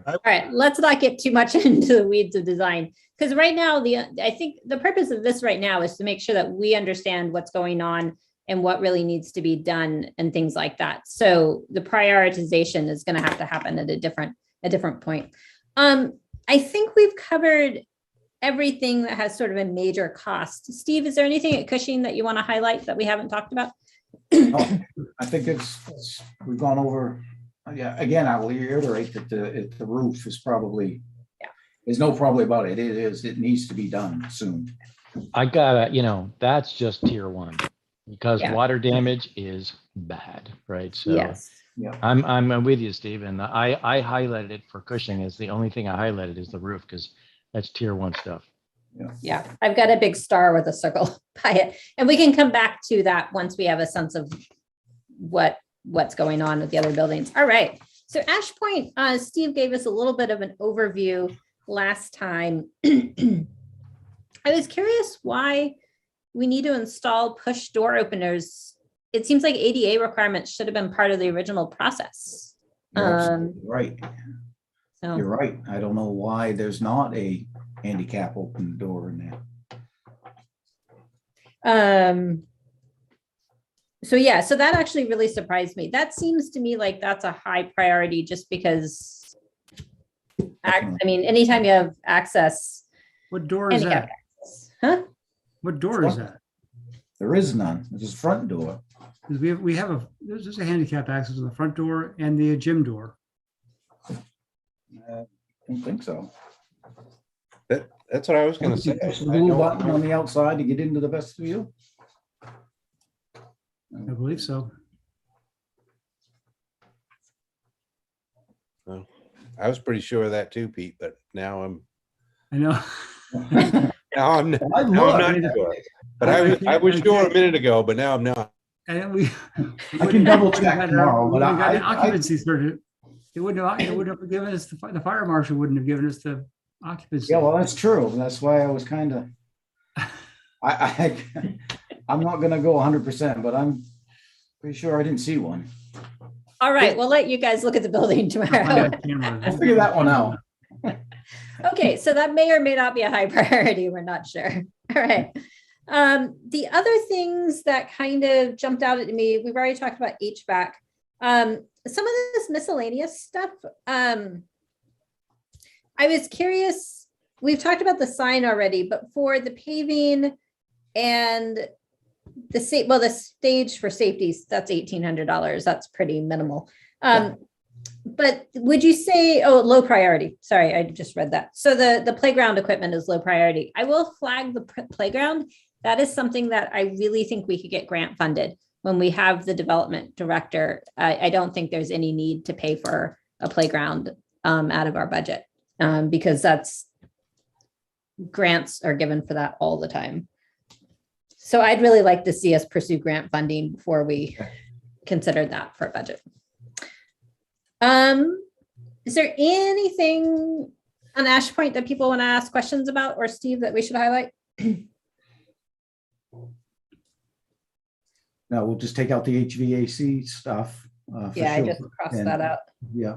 All right, let's not get too much into the weeds of design. Because right now, I think the purpose of this right now is to make sure that we understand what's going on and what really needs to be done and things like that. So the prioritization is going to have to happen at a different point. I think we've covered everything that has sort of a major cost. Steve, is there anything at Cushing that you want to highlight that we haven't talked about?
Oh, I think we've gone over, yeah, again, I will reiterate that the roof is probably, there's no probably about it. It needs to be done soon.
I gotta, that's just tier 1 because
Yeah.
water damage is bad, right? So
Yes.
I'm with you, Steve. And I highlighted it for Cushing as the only thing I highlighted is the roof because that's tier 1 stuff.
Yeah, I've got a big star with a circle by it. And we can come back to that once we have a sense of what's going on with the other buildings. All right. So Ash Point, Steve gave us a little bit of an overview last time. I was curious why we need to install push door openers. It seems like ADA requirements should have been part of the original process.
You're absolutely right.
So
You're right. I don't know why there's not a handicap open door in there.
So yeah, so that actually really surprised me. That seems to me like that's a high priority just because, I mean, anytime you have access.
What door is
handicap
that?
access, huh?
What door is that?
There is none. There's a front door.
Because there's a handicap access to the front door and the gym door.
I don't think so.
That's what I was going to say.
Push the blue button on the outside to get into the vestibule.
I believe so.
Well, I was pretty sure of that too, Pete, but now
I know.
I'm not sure. But I was sure a minute ago, but now I'm not.
And we
I can double check tomorrow, but
got an occupancy certificate. It wouldn't have given us the fire marshal wouldn't have given us the occupancy.
Yeah, well, that's true. That's why I was kind of, I'm not gonna go 100%, but I'm pretty sure I didn't see one.
All right, we'll let you guys look at the building tomorrow.
I'll figure that one out.
Okay, so that may or may not be a high priority. We're not sure. All right. The other things that kind of jumped out at me, we've already talked about HVAC. Some of this miscellaneous stuff. I was curious, we've talked about the sign already, but for the paving and the stage for safety, that's $1,800. That's pretty minimal. But would you say, low priority? Sorry, I just read that. So the playground equipment is low priority. I will flag the playground. That is something that I really think we could get grant funded when we have the development director. I don't think there's any need to pay for a playground out of our budget because grants are given for that all the time. So I'd really like to see us pursue grant funding before we consider that for a budget. Is there anything on Ash Point that people want to ask questions about, or Steve, that we should highlight?
No, we'll just take out the HVAC stuff. For
Yeah,
sure.
I just crossed
And,
that out.
Yeah.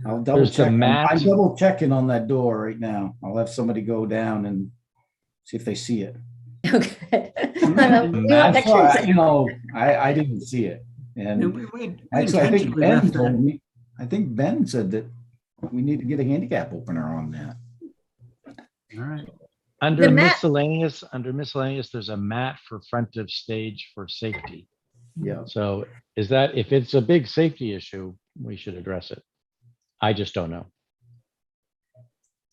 I'll double
There's the
check.
mat.
I'm double checking on that door right now. I'll have somebody go down and see if they see it.
Okay.
I'm sorry, I didn't see it.
And
And
we
actually, I think
intentionally
Ben
left
told
that.
me, I think Ben said that we need to get a handicap opener on that.
All right.
Under
The mat-
miscellaneous, there's a mat for front of stage for safety.
Yeah.
So is that, if it's a big safety issue, we should address it. I just don't know.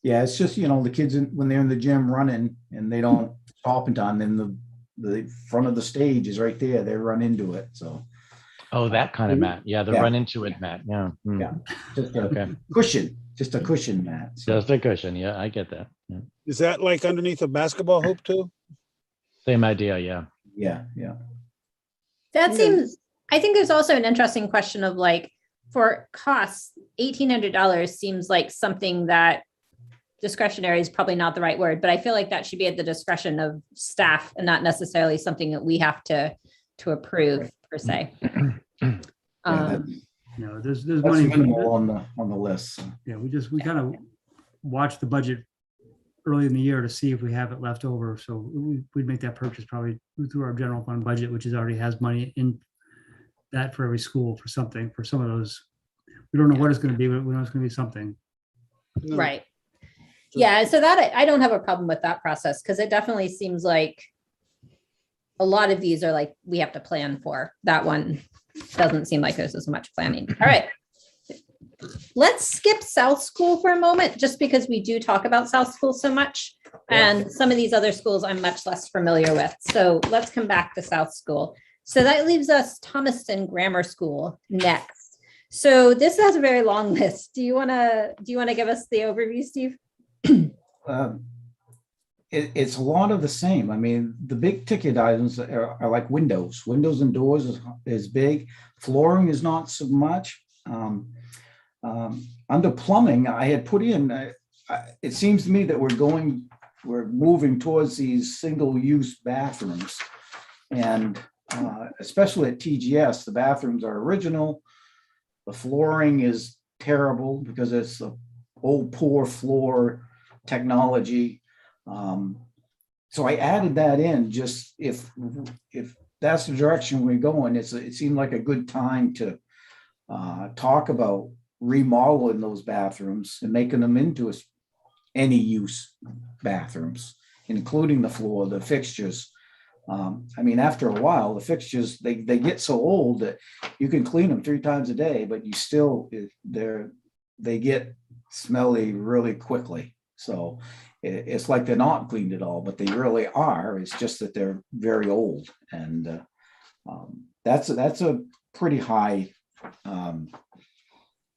Yeah, it's just, the kids, when they're in the gym running and they don't stop in time, then the front of the stage is right there. They run into it. So
Oh, that kind of mat. Yeah, the
Yeah.
run into it mat. Yeah. Hmm.
Yeah. just a
Okay.
cushion, mat. So,
Just a cushion. Yeah, I get that. Yeah.
Is that like underneath a basketball hoop too?
Same idea. Yeah.
yeah.
That seems, I think there's also an interesting question of like, for costs, $1,800 seems like something that discretionary is probably not the right word, but I feel like that should be at the discretion of staff and not necessarily something that we have to approve per se.
There's
That's
money.
minimal on the list. So.
Yeah, we kind of watch the budget early in the year to see if we have it left over. So we'd make that purchase probably through our general fund budget, which already has money in that for every school for some of those. We don't know what it's going to be, but we know it's going to be something.
No.
Right. Yeah, so that I don't have a problem with that process because it definitely seems like a lot of these are like we have to plan for. That one doesn't seem like there's as much planning. All right. Let's skip South School for a moment, just because we do talk about South School so much. And some of these other schools I'm much less familiar with. So let's come back to South School. So that leaves us Thomaston Grammar School next. So this has a very long list. Do you want to give us the overview, Steve?
It's a lot of the same. I mean, the big ticket items are like windows. Windows and doors is big. Flooring is not so much. Under plumbing, I had put in, it seems to me that we're moving towards these single-use bathrooms. And especially at TGS, the bathrooms are original. The flooring is terrible because it's the old poor floor technology. So I added that in just if that's the direction we're going. It seemed like a good time to talk about remodeling those bathrooms and making them into any use bathrooms, including the floor, the fixtures. I mean, after a while, the fixtures, they get so old that you can clean them 3 times a day, but you still, they get smelly really quickly. So it's like they're not cleaned at all, but they really are. It's just that they're very old. And that's a pretty high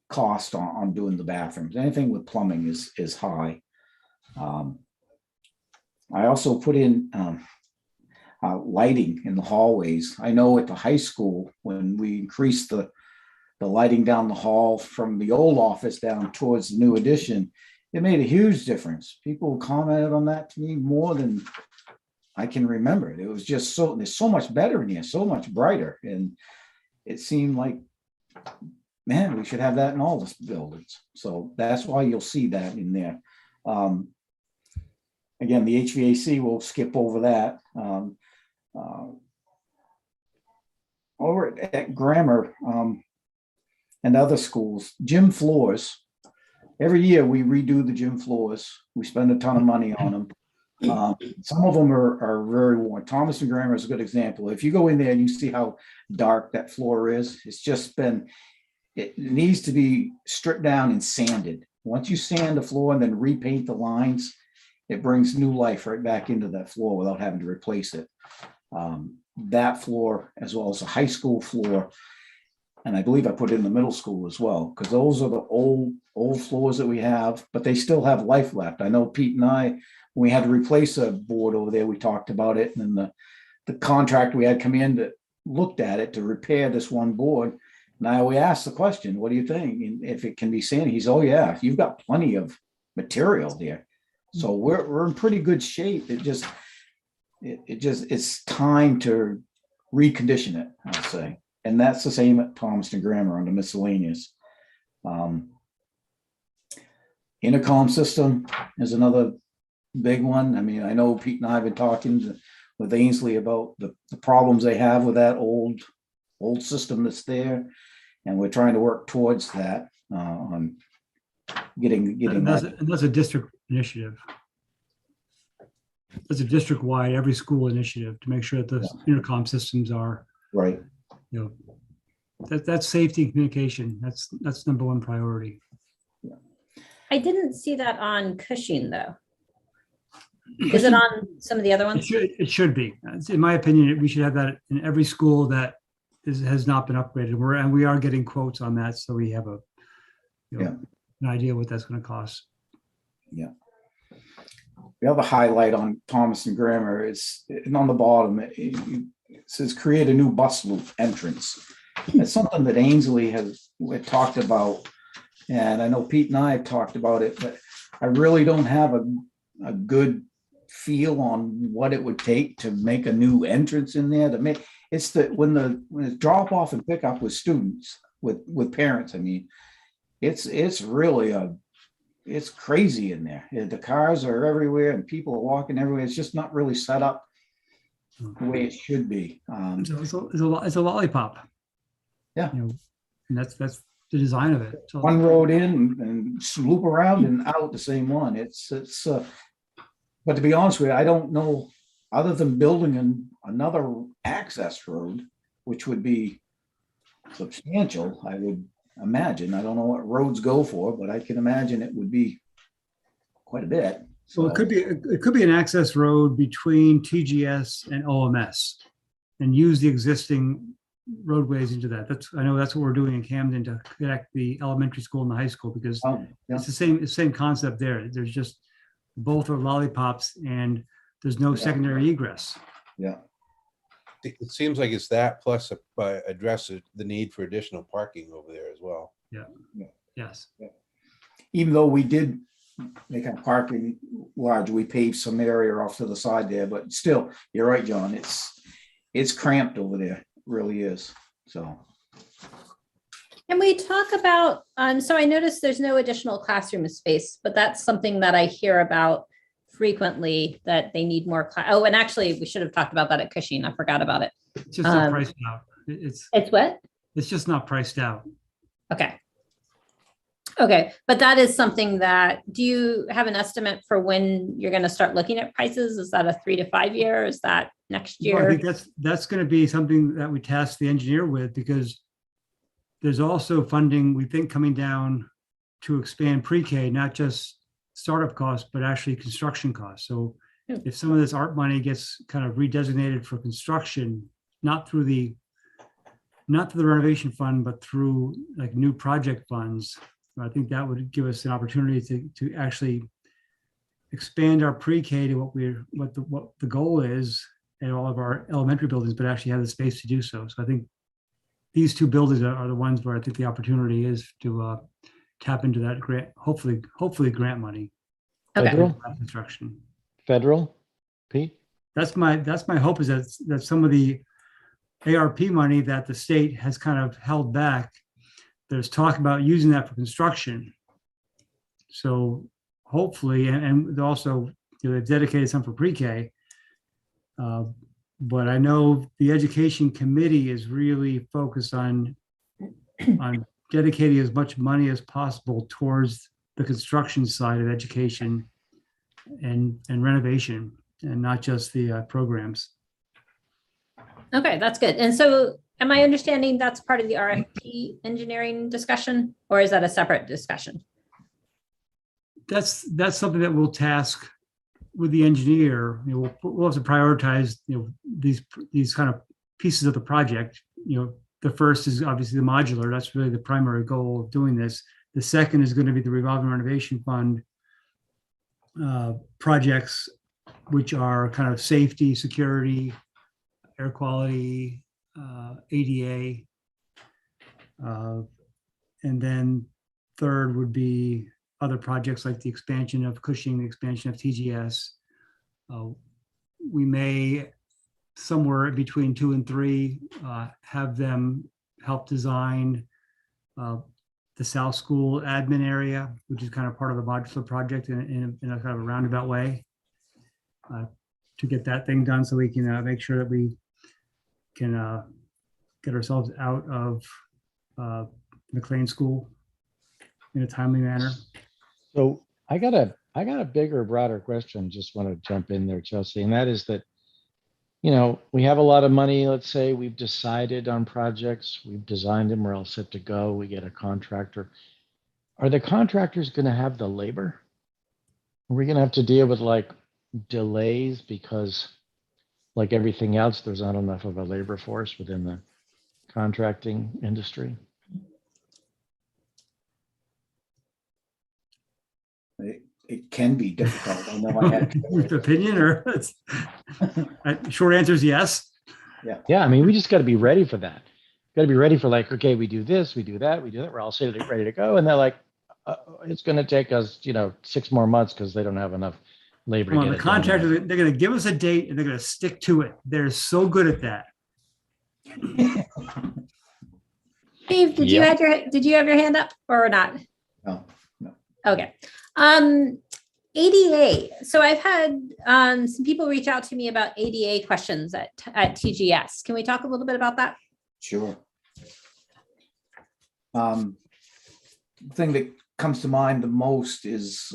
cost on doing the bathrooms. Anything with plumbing is high. I also put in lighting in the hallways. I know at the high school, when we increased the lighting down the hall from the old office down towards the new addition, it made a huge difference. People commented on that to me more than I can remember. It was just there's so much better in here, so much brighter. And it seemed like, man, we should have that in all the buildings. So that's why you'll see that in there. Again, the HVAC, we'll skip over that. Over at Grammar and other schools, gym floors, every year we redo the gym floors. We spend a ton of money on them. Some of them are very worn. Thomas and Grammar is a good example. If you go in there and you see how dark that floor is, it's just been, it needs to be stripped down and sanded. Once you sand the floor and then repaint the lines, it brings new life right back into that floor without having to replace it. That floor, as well as the high school floor, and I believe I put it in the middle school as well, because those are the old floors that we have, but they still have life left. I know Pete and I, when we had to replace a board over there, we talked about it, and then the contractor we had come in that looked at it to repair this one board. Now we asked the question, what do you think? And if it can be sanded, he's, oh yeah, you've got plenty of material there. So we're in pretty good shape. It's time to recondition it, I'd say. And that's the same at Thomaston Grammar on the miscellaneous. Intercom system is another big one. I mean, I know Pete and I have been talking with Ainsley about the problems they have with that old system that's there. And we're trying to work towards that on getting that.
And that's a district initiative. That's a district-wide, every school initiative to make sure that the intercom systems are
right.
You know, that's safety and communication. That's #1 priority.
I didn't see that on Cushing though. Is it on some of the other ones?
It should be. In my opinion, we should have that in every school that has not been upgraded. And we are getting quotes on that, so we have an idea what that's going to cost.
Yeah. The other highlight on Thomas and Grammar is, and on the bottom, it says create a new bus loop entrance. That's something that Ainsley has talked about. And I know Pete and I have talked about it, but I really don't have a good feel on what it would take to make a new entrance in there. To make it's when it's drop off and pick up with students, with parents. I mean, it's really it's crazy in there. The cars are everywhere and people are walking everywhere. It's just not really set up the way it should be.
It's a lollipop.
Yeah.
You know, and that's the design of it. So,
one road in and loop around and out the same one. But to be honest with you, I don't know, other than building another access road, which would be substantial, I would imagine. I don't know what roads go for, but I can imagine it would be quite a bit.
So it could be an access road between TGS and OMS, and use the existing roadways into that. I know that's what we're doing in Camden to connect the elementary school and the high school, because it's the same concept there. There's just both are lollipops and there's no secondary egress.
Yeah.
It seems like it's that plus address the need for additional parking over there as well.
Yeah. Yes.
Yeah. Even though we did make our parking large, we paved some area off to the side there, but still, you're right, John. It's cramped over there. It really is. So.
And we talk about, so I noticed there's no additional classroom space, but that's something that I hear about frequently, that they need more class. Oh, and actually we should have talked about that at Cushing. I forgot about it.
It's just not priced out. It's
what?
It's just not priced out.
Okay. But that is something that, do you have an estimate for when you're going to start looking at prices? Is that a 3 to 5 year? Is that next year?
Well, I think that's going to be something that we task the engineer with, because there's also funding, we think, coming down to expand pre-K, not just startup costs, but actually construction costs. So if some of this art money gets kind of redesignated for construction, not through the renovation fund, but through like new project funds, I think that would give us an opportunity to actually expand our pre-K to what the goal is in all of our elementary buildings, but actually have the space to do so. So I think these two buildings are the ones where I think the opportunity is to tap into that grant, hopefully grant money.
Okay.
Federal?
for that construction.
Federal, Pete?
That's my hope is that some of the ARP money that the state has kind of held back, there's talk about using that for construction. So hopefully, and also, they've dedicated some for pre-K. But I know the education committee is really focused on dedicating as much money as possible towards the construction side of education and renovation, and not just the programs.
Okay, that's good. And so am I understanding that's part of the RFP engineering discussion, or is that a separate discussion?
That's something that we'll task with the engineer. We'll have to prioritize, these kind of pieces of the project. The first is obviously the modular. That's really the primary goal of doing this. The second is going to be the revolving renovation fund projects, which are kind of safety, security, air quality, ADA. And then third would be other projects like the expansion of Cushing, the expansion of TGS. We may, somewhere between 2 and 3, have them help design the South School admin area, which is kind of part of the modular project in a kind of a roundabout way, to get that thing done so we can make sure that we can get ourselves out of McLean School in a timely manner.
So I got a bigger, broader question. Just want to jump in there, Chelsea, and that is that, we have a lot of money. Let's say we've decided on projects, we've designed them, we're all set to go. We get a contractor. Are the contractors going to have the labor? Are we going to have to deal with like delays because, like everything else, there's not enough of a labor force within the contracting industry?
It can be difficult. I know I had.
Opinion or short answer is yes.
Yeah, I mean, we just got to be ready for that. Got to be ready for like, okay, we do this, we do that, we do that. We're all ready to go, and they're like, it's going to take us, 6 more months because they don't have enough labor.
Come on, the contractors, they're going to give us a date and they're going to stick to it. They're so good at that.
Steve, did you have your hand up or not?
No.
Okay. ADA. So I've had some people reach out to me about ADA questions at TGS. Can we talk a little bit about that?
Sure. The thing that comes to mind the most is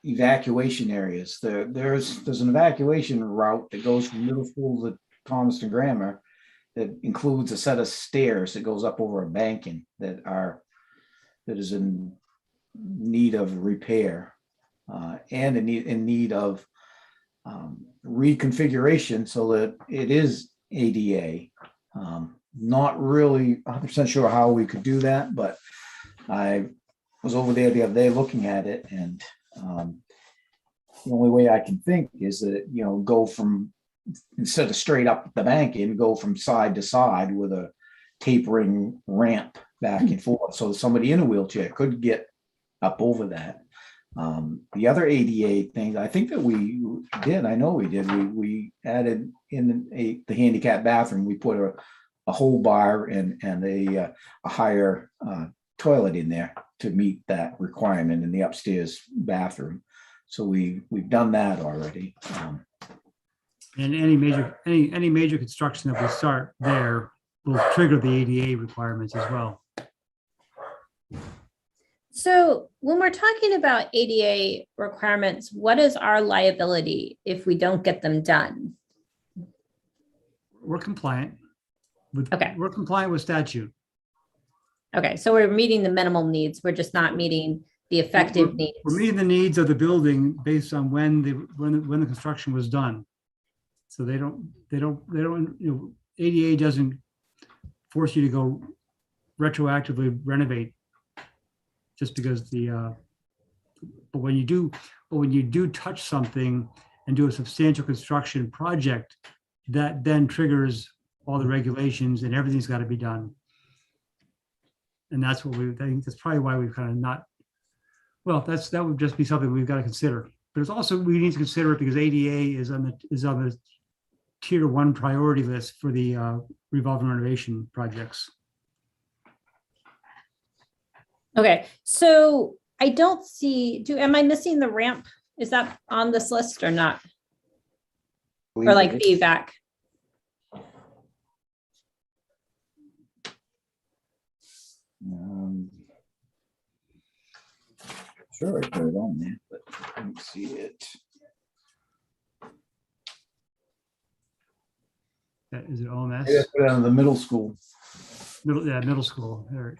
evacuation areas. There's an evacuation route that goes from middle school to Thomaston Grammar that includes a set of stairs that goes up over a banking that is in need of repair and in need of reconfiguration so that it is ADA. Not really 100% sure how we could do that, but I was over there the other day looking at it, and the only way I can think is that, go from, instead of straight up the banking, go from side to side with a tapering ramp back and forth, so somebody in a wheelchair could get up over that. The other ADA thing, I think that we did, I know we did, we added in the handicap bathroom, we put a whole bar and a higher toilet in there to meet that requirement in the upstairs bathroom. So we've done that already.
And any major construction that we start there will trigger the ADA requirements as well.
So when we're talking about ADA requirements, what is our liability if we don't get them done?
We're compliant with,
Okay.
We're compliant with statute.
Okay, so we're meeting the minimal needs. We're just not meeting the effective needs.
We're meeting the needs of the building based on when the construction was done. So they don't, ADA doesn't force you to go retroactively renovate just because but when you do touch something and do a substantial construction project, that then triggers all the regulations and everything's got to be done. And that's what I think that's probably why we've kind of not, well, that would just be something we've got to consider. But it's also, we need to consider it because ADA is on the tier 1 priority list for the revolving renovation projects.
Okay, so I don't see, am I missing the ramp? Is that on this list or not? Or like feedback?
Sure, I put it on there, but I don't see it.
Is it OMS?
I just put it on the middle school.
Middle school. There.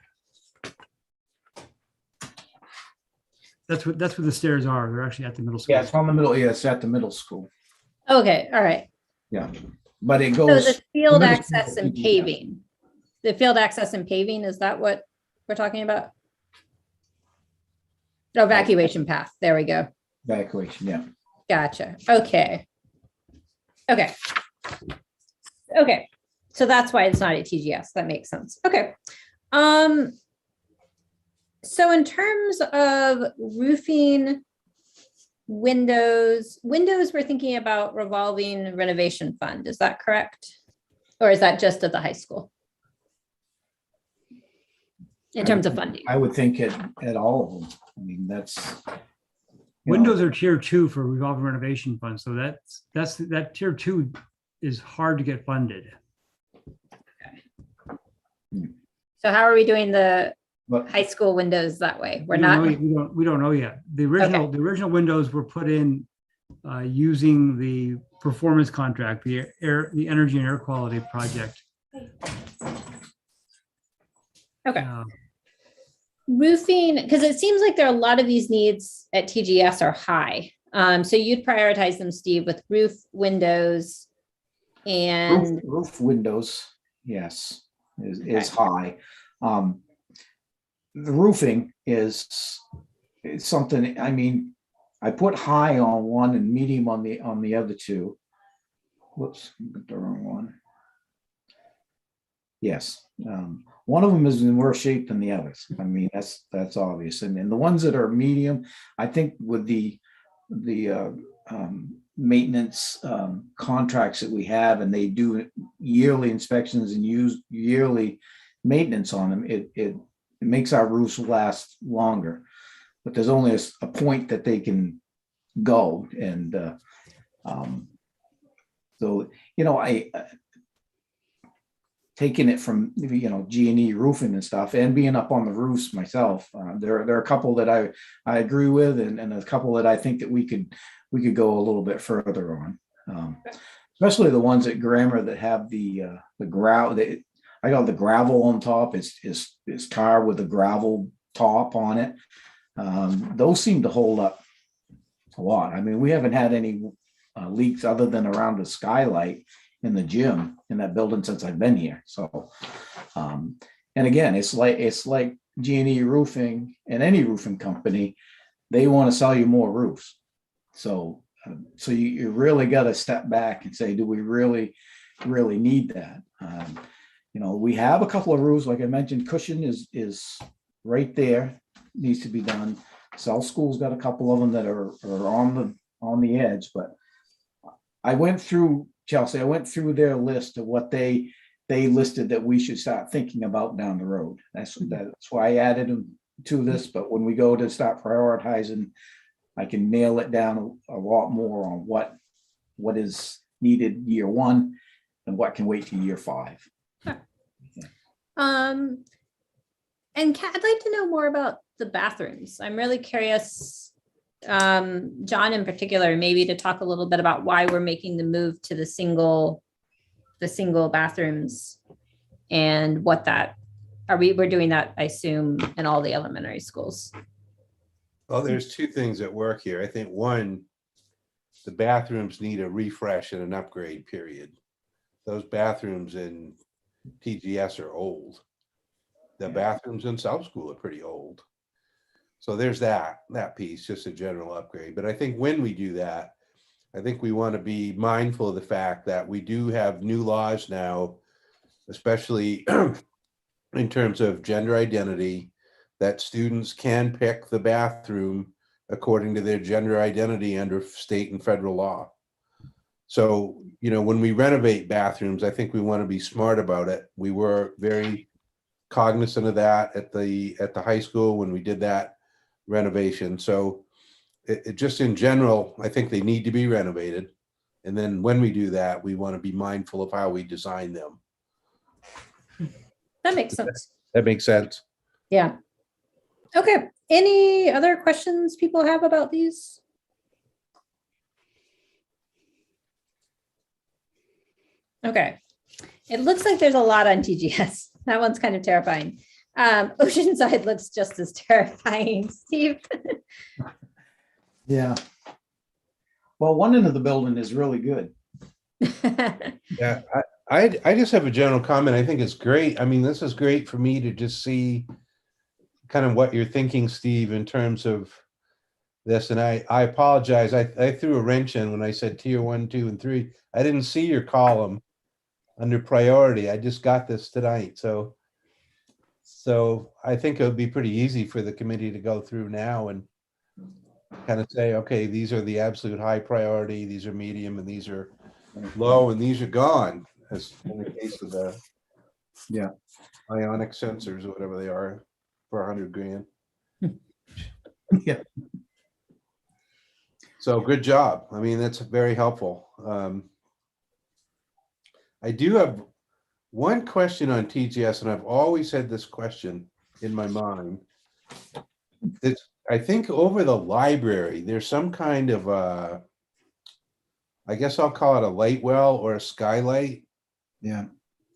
That's what the stairs are. They're actually at the middle school.
Yeah, it's on the middle. Yeah, it's at the middle school.
Okay, all right.
Yeah, but it
So
goes.
the field
middle
access
school,
and
yeah.
paving. The field access and paving, is that what we're talking about? Oh, evacuation path. There we go.
Evacuation, yeah.
Gotcha. Okay. Okay. Okay. So that's why it's not a TGS. That makes sense. Okay. So in terms of roofing, windows, we're thinking about revolving renovation fund. Is that correct? Or is that just at the high school? In terms of funding?
I would think at all of them. I mean, that's.
Windows are tier 2 for revolving renovation fund. So that tier 2 is hard to get funded.
So how are we doing the
But
high school windows that way? We're
We
not.
don't know- we don't know yet. The original windows were put in using the performance contract, the energy and air quality project.
Okay. Roofing, because it seems like there are a lot of these needs at TGS are high. So you'd prioritize them, Steve, with roof, windows, and
roof windows, yes, is high. The roofing is something, I mean, I put high on one and medium on the other two. Whoops, the wrong one. Yes, one of them is in worse shape than the others. I mean, that's obvious. And the ones that are medium, I think with the maintenance contracts that we have, and they do yearly inspections and use yearly maintenance on them, it makes our roofs last longer. But there's only a point that they can go, and so I taking it from G&E roofing and stuff, and being up on the roofs myself, there are a couple that I agree with, and a couple that I think that we could go a little bit further on, especially the ones at Grammar that have the gravel. I got the gravel on top. It's tar with a gravel top on it. Those seem to hold up a lot. I mean, we haven't had any leaks other than around the skylight in the gym in that building since I've been here. So, and again, it's like G&E roofing and any roofing company, they want to sell you more roofs. So you really got to step back and say, do we really need that? We have a couple of roofs, like I mentioned. Cushion is right there, needs to be done. South School's got a couple of them that are on the edge, but I went through, Chelsea, I went through their list of what they listed that we should start thinking about down the road. That's why I added them to this. But when we go to start prioritizing, I can nail it down a lot more on what is needed year 1 and what can wait to year 5.
And Kat, I'd like to know more about the bathrooms. I'm really curious, John in particular, maybe to talk a little bit about why we're making the move to the single bathrooms, and what that we're doing that, I assume, in all the elementary schools.
Well, there's two things at work here. I think one, the bathrooms need a refresh and an upgrade period. Those bathrooms in TGS are old. The bathrooms in South School are pretty old. So there's that piece, just a general upgrade. But I think when we do that, I think we want to be mindful of the fact that we do have new laws now, especially in terms of gender identity, that students can pick the bathroom according to their gender identity under state and federal law. So, you know, when we renovate bathrooms, I think we want to be smart about it. We were very cognizant of that at the high school when we did that renovation. So it just in general, I think they need to be renovated. And then when we do that, we want to be mindful of how we design them.
That makes sense.
That makes sense.
Yeah. Okay. Any other questions people have about these? Okay. It looks like there's a lot on TGS. That one's kind of terrifying. Oceanside looks just as terrifying. Steve?
Yeah. Well, one end of the building is really good.
Yeah, I just have a general comment. I think it's great. I mean, this is great for me to just see kind of what you're thinking, Steve, in terms of this. And I apologize. I threw a wrench in when I said tier 1, 2, and 3. I didn't see your column under priority. I just got this tonight. So I think it would be pretty easy for the committee to go through now and kind of say, okay, these are the absolute high priority, these are medium, and these are low, and these are gone, as in the case of the ionic sensors or whatever they are for $100,000.
Yeah.
So good job. I mean, that's very helpful. I do have one question on TGS, and I've always had this question in my mind. It's, I think over the library, there's some kind of I guess I'll call it a light well or a skylight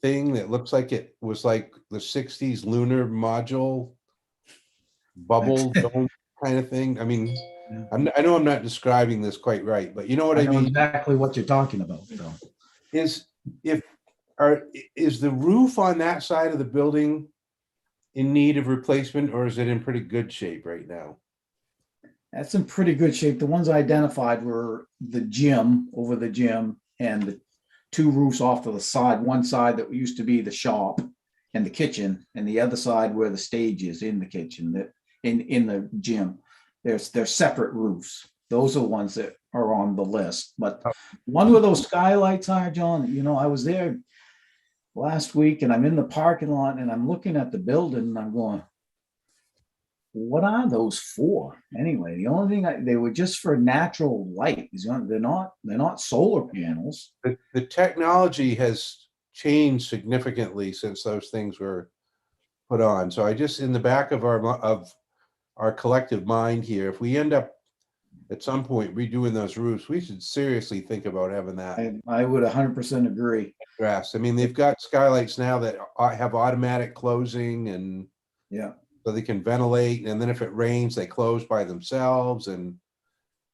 thing that looks like it was like the 60s lunar module bubble dome kind of thing. I mean, I know I'm not describing this quite right, but you know what I
know
mean?
exactly what you're talking about, though.
Is the roof on that side of the building in need of replacement, or is it in pretty good shape right now?
That's in pretty good shape. The ones I identified were the gym, over the gym, and the 2 roofs off to the side. One side that used to be the shop and the kitchen, and the other side where the stage is in the kitchen, that in the gym. They're separate roofs. Those are the ones that are on the list. But one where those skylights are, John, you know, I was there last week and I'm in the parking lot and I'm looking at the building and I'm going, what are those for? Anyway, the only thing they were just for natural light. They're not solar panels.
The technology has changed significantly since those things were put on. So I just, in the back of our collective mind here, if we end up at some point redoing those roofs, we should seriously think about having that.
I would 100% agree.
Addressed. I mean, they've got skylights now that have automatic closing, and so they can ventilate, and then if it rains, they close by themselves. And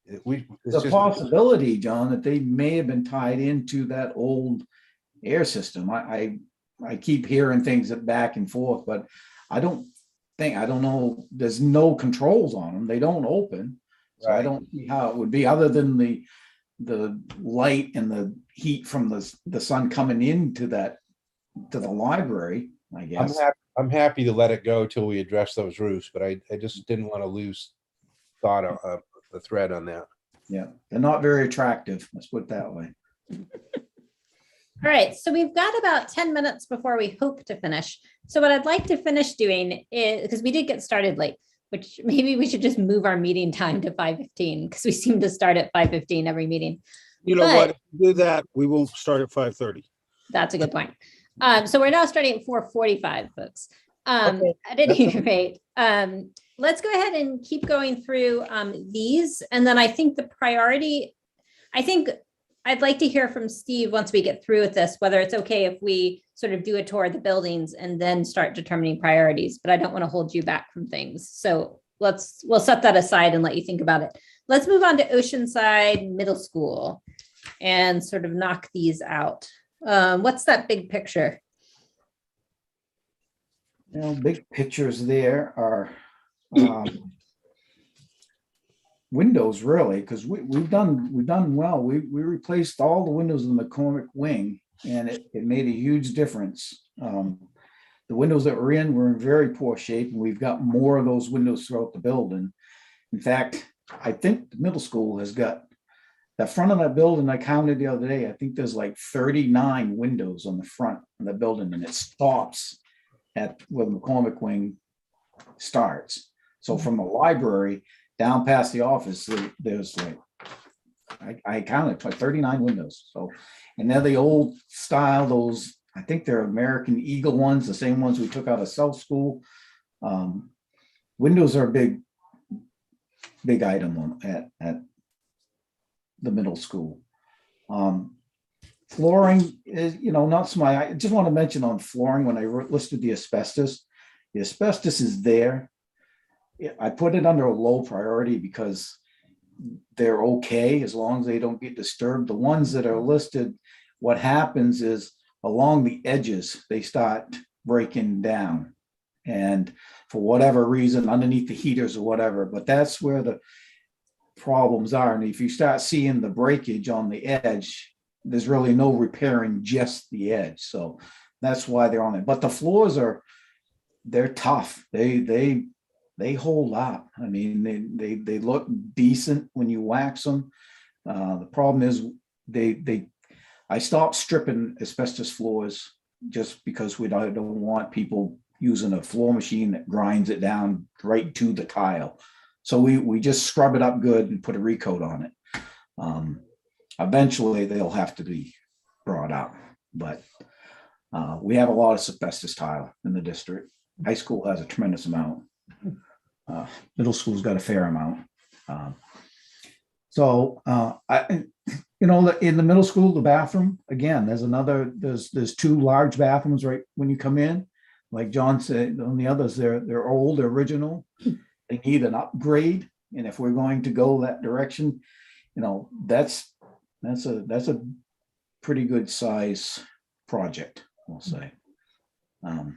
the possibility, John, that they may have been tied into that old air system. I keep hearing things back and forth, but I don't know. There's no controls on them. They don't open. So I don't see how it would be, other than the light and the heat from the sun coming into to the library, I guess.
I'm happy to let it go till we address those roofs, but I just didn't want to lose thought of the thread on that.
Yeah, they're not very attractive. Let's put it that way.
All right, so we've got about 10 minutes before we hope to finish. So what I'd like to finish doing is, because we did get started late, which maybe we should just move our meeting time to 5:15, because we seem to start at 5:15 every meting.
You know what? If we do that, we will start at 5:30.
That's a good point. So we're now starting at 4:45, folks. Okay. At any rate, let's go ahead and keep going through these. And then I think the priority, I'd like to hear from Steve once we get through with this, whether it's okay if we sort of do a tour of the buildings and then start determining priorities, but I don't want to hold you back from things. So we'll set that aside and let you think about it. Let's move on to Oceanside Middle School and sort of knock these out. What's that big picture?
You know, big pictures there are windows, really, because we've done well. We replaced all the windows in the McCormick wing, and it made a huge difference. The the windows that were in very poor shape, and we've got more of those windows throughout the building. In fact, I think the middle school has got the front of that building. I counted the other day. I think there's like 39 windows on the front of the building, and it stops at where the McCormick wing starts. So from the library down past the office, there's like, I counted like 39 windows. So, and they're the old style, those, I think they're American Eagle ones, the same ones we took out of South School. Windows are a big item at the middle school. Flooring is, not so much. I just want to mention on flooring, when I listed the asbestos is there. I put it under a low priority because they're okay as long as they don't get disturbed. The ones that are listed, what happens is along the edges, they start breaking down. And for whatever reason, underneath the heaters or whatever, but that's where the problems are. And if you start seeing the breakage on the edge, there's really no repairing just the edge. So that's why they're on it. But the floors they're tough. They hold up. I mean, they look decent when you wax them. The problem is I stopped stripping asbestos floors just because I don't want people using a floor machine that grinds it down right to the tile. So we just scrub it up good and put a recoat on it. Eventually they'll have to be brought up, but we have a lot of asbestos tile in the district. High school has a tremendous amount. Middle school's got a fair amount. In the middle school, the bathroom, again, there's two large bathrooms right when you come in. Like John said, on the others, they're old, they're original. They need an upgrade. And if we're going to go that direction, that's a pretty good size project, we'll say.
I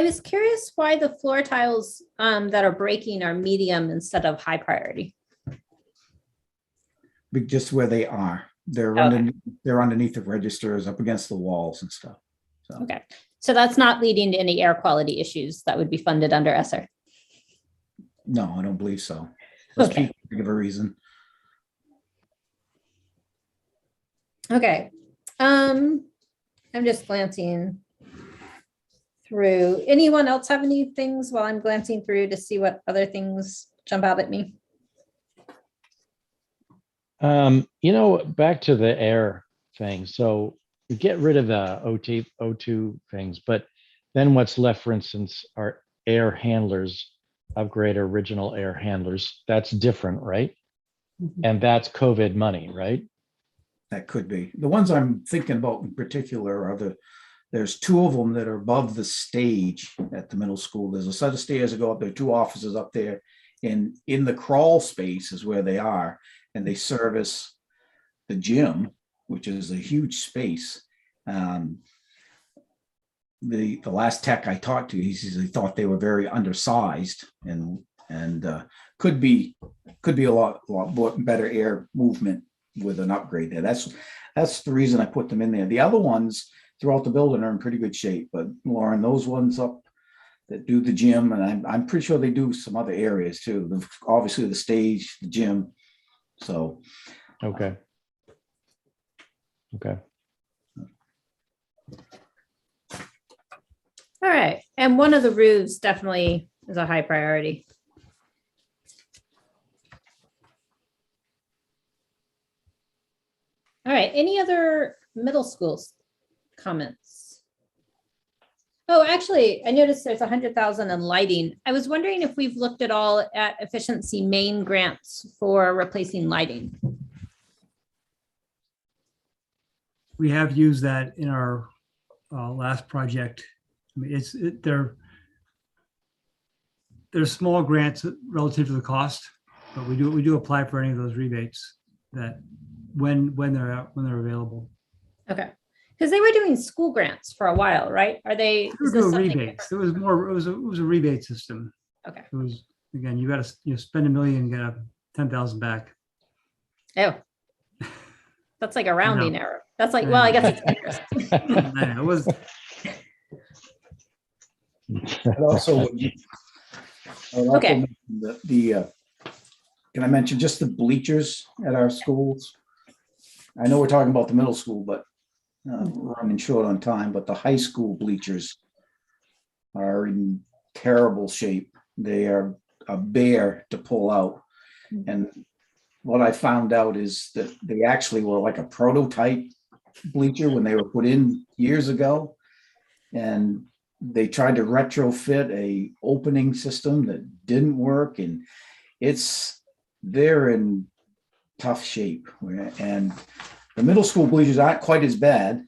was curious why the floor tiles that are breaking are medium instead of high priority.
Just where they are. They're
Okay.
they're underneath the registers, up against the walls and stuff. So.
Okay. So that's not leading to any air quality issues that would be funded under ESSER.
No, I don't believe so. Let's
Okay.
keep think of a reason.
Okay. I'm just glancing through. Anyone else have any things while I'm glancing through to see what other things jump out at me?
Back to the air thing. So you get rid of the O2 things, but then what's left, for instance, are air handlers, upgrade original air handlers. That's different, right?
Mhm.
And that's COVID money, right?
That could be. The ones I'm thinking about in particular are there's two of them that are above the stage at the middle school. There's a set of stairs that go up there, two offices up there, and in the crawl space is where they are, and they service the gym, which is a huge space. The last tech I talked to, he says he thought they were very undersized and could be a lot better air movement with an upgrade there. That's the reason I put them in there. The other ones throughout the building are in pretty good shape, but Lauren, those ones up that do the gym, and I'm pretty sure they do some other areas too. Obviously the stage, the gym. So.
Okay.
All right. And one of the roofs definitely is a high priority. All right. Any other middle schools comments? Oh, actually, I noticed there's 100,000 in lighting. I was wondering if we've looked at all at efficiency main grants for replacing lighting.
We have used that in our last project. I mean, they're small grants relative to the cost, but we do apply for any of those rebates that when they're available.
Okay. Because they were doing school grants for a while, right? Are they?
They were doing rebates. It was a rebate system.
Okay.
It was, again, you got to spend $1 million and get 10,000 back.
Oh. That's like a rounding error. That's like, well, I guess it's interest.
Man, it was,
And also, I would also
Okay.
mention can I mention just the bleachers at our schools? I know we're talking about the middle school, but we're running short on time, but the high school bleachers are in terrible shape. They are a bear to pull out. And what I found out is that they actually were like a prototype bleacher when they were put in years ago. And they tried to retrofit a opening system that didn't work, and they're in tough shape. And the middle school bleachers aren't quite as bad,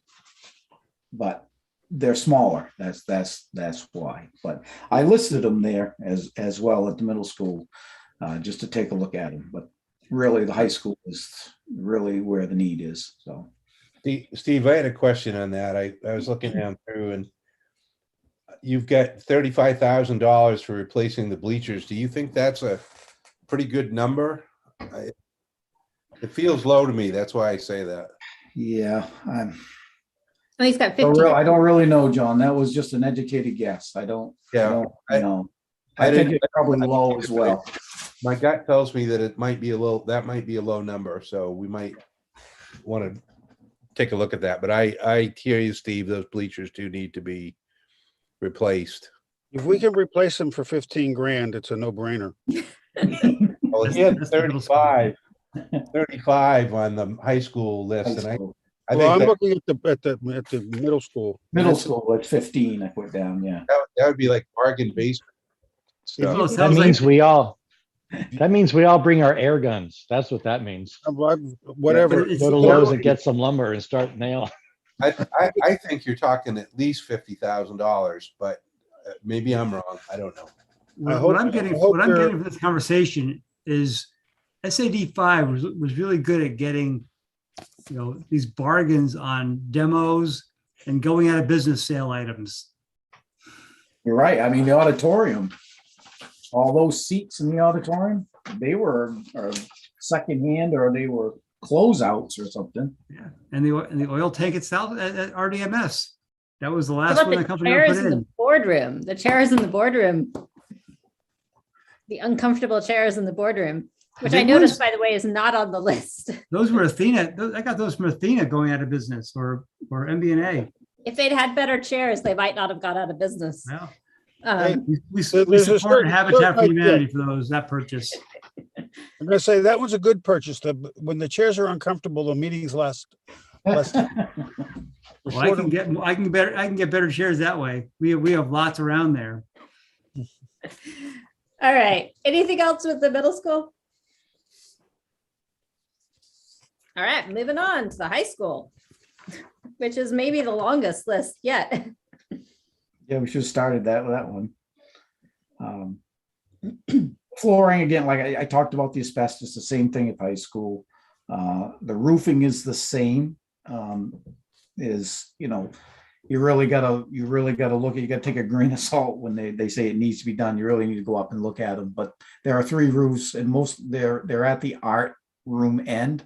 but they're smaller. That's why. But I listed them there as well at the middle school, just to take a look at them. But really, the high school is really where the need is. So,
Steve, I had a question on that. I was looking down through, and you've got $35,000 for replacing the bleachers. Do you think that's a pretty good number? It feels low to me. That's why I say that.
yeah,
Oh, he's got 15.
I don't really know, John. That was just an educated guess. I don't know. I think it's probably low as well.
My gut tells me that it might be that might be a low number. So we might want to take a look at that. But I hear you, Steve. Those bleachers do need to be replaced.
If we can replace them for 15 grand, it's a no-brainer.
Well, he had 35 on the high school list, and I
Well,
think
I'm
that,
looking at the middle school.
Middle school at 15, I put down. Yeah.
that would be like bargain basement stuff.
Oh,
That
sounds
means
like,
we all bring our air guns. That's what that means.
Whatever.
It's-
Go to Lowe's and get some lumber and start nailing.
I think you're talking at least $50,000, but maybe I'm wrong. I don't know.
what I'm getting from this conversation is SAD 5 was really good at getting, these bargains on demos and going out of business sale items.
You're right. I mean, the auditorium, all those seats in the auditorium, they were secondhand, or they were closeouts or something.
Yeah, and the oil tank itself at RDMS. That was the
How
last
about
one
the
the company
chairs
put
in
in.
the boardroom? The chairs in the boardroom. The uncomfortable chairs in the boardroom, which I
Big
noticed,
ones?
by the way, is not on the list.
Those were Athena. I got those from Athena going out of business, or MBNA.
If they'd had better chairs, they might not have got out of business.
Well,
Um,
we
There's a
support
certain-
Habitat for
certain idea.
Humanity for that purchase.
I'm gonna say that was a good purchase. When the chairs are uncomfortable, the meetings last.
Well, I can get better chairs that way. We have lots around there.
all right. Anything else with the middle school? All right, moving on to the high school, which is maybe the longest list yet.
Yeah, we should have started that one. Flooring, again, like I talked about the asbestos, the same thing at high school. The roofing is the same. You really gotta look at, you gotta take a grain of salt when they say it needs to be done. You really need to go up and look at them. But there are 3 roofs, and they're at the art room end.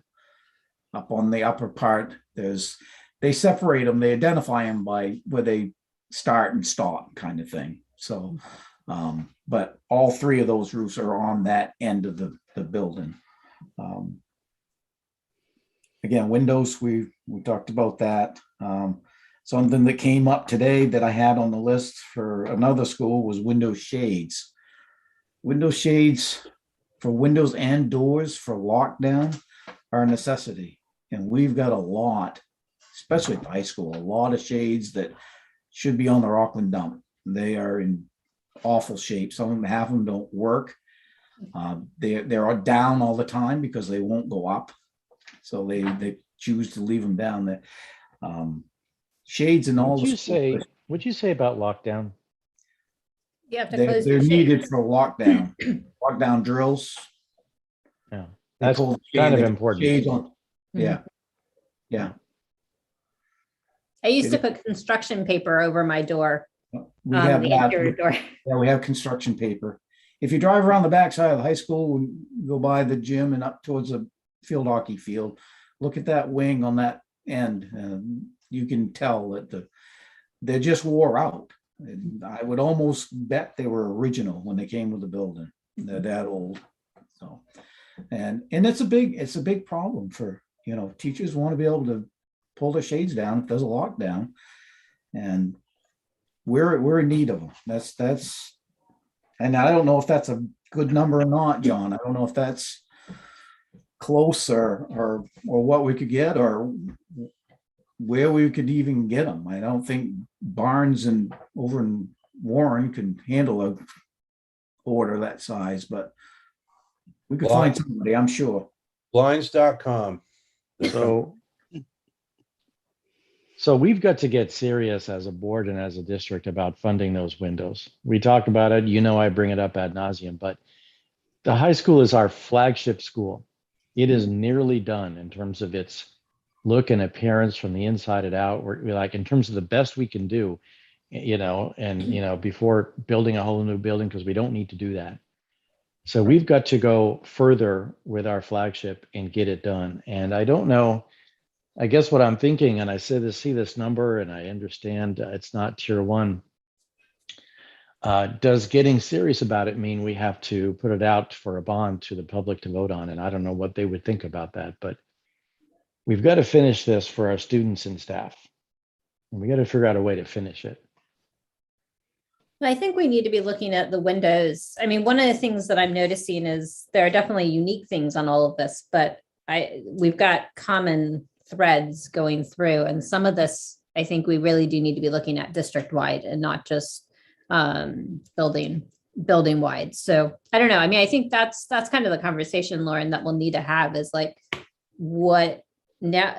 Up on the upper part, they separate them, they identify them by where they start and stop, kind of thing. So, but all 3 of those roofs are on that end of the building. Again, windows, we talked about that. Something that came up today that I had on the list for another school was window shades. Window shades for windows and doors for lockdown are a necessity. And we've got a lot, especially at the high school, a lot of shades that should be on the Rockland dump. They are in awful shape. Half of them don't work. They're down all the time because they won't go up. So they choose to leave them down there. Shades and all
What'd
the
you say? What'd you say about lockdown?
You have to
they're
close your
needed
shades.
for lockdown drills.
Yeah,
They
that's
pull the
kind of
they put
important.
shades on. Yeah. Yeah.
I used to put construction paper over my door,
We have
the
that.
interior door.
Yeah, we have construction paper. If you drive around the backside of the high school, and go by the gym and up towards the field hockey field, look at that wing on that end, you can tell that they just wore out. And I would almost bet they were original when they came with the building. They're that old. So, and it's a big problem for, teachers want to be able to pull their shades down if there's a lockdown, and we're in need of them. That's, and I don't know if that's a good number or not, John. I don't know if that's close or what we could get or where we could even get them. I don't think Barnes and over in Warren can handle a order that size, but we could find somebody, I'm sure.
Blinds.com.
So we've got to get serious as a board and as a district about funding those windows. We talk about it, I bring it up ad nauseum, but the high school is our flagship school. It is nearly done in terms of its look and appearance from the inside and out. We're like, in terms of the best we can do, before building a whole new building, because we don't need to do that. So we've got to go further with our flagship and get it done. And I don't know, I guess what I'm thinking, and I see this number and I understand it's not tier one. Does getting serious about it mean we have to put it out for a bond to the public to vote on? And I don't know what they would think about that, but we've got to finish this for our students and staff. And we got to figure out a way to finish it.
I think we need to be looking at the windows. I mean, one of the things that I'm noticing is there are definitely unique things on all of this, but we've got common threads going through, and some of this, I think we really do need to be looking at district wide and not just building wide. So I don't know. I mean, I think that's kind of the conversation, Lauren, that we'll need to have is like, what now?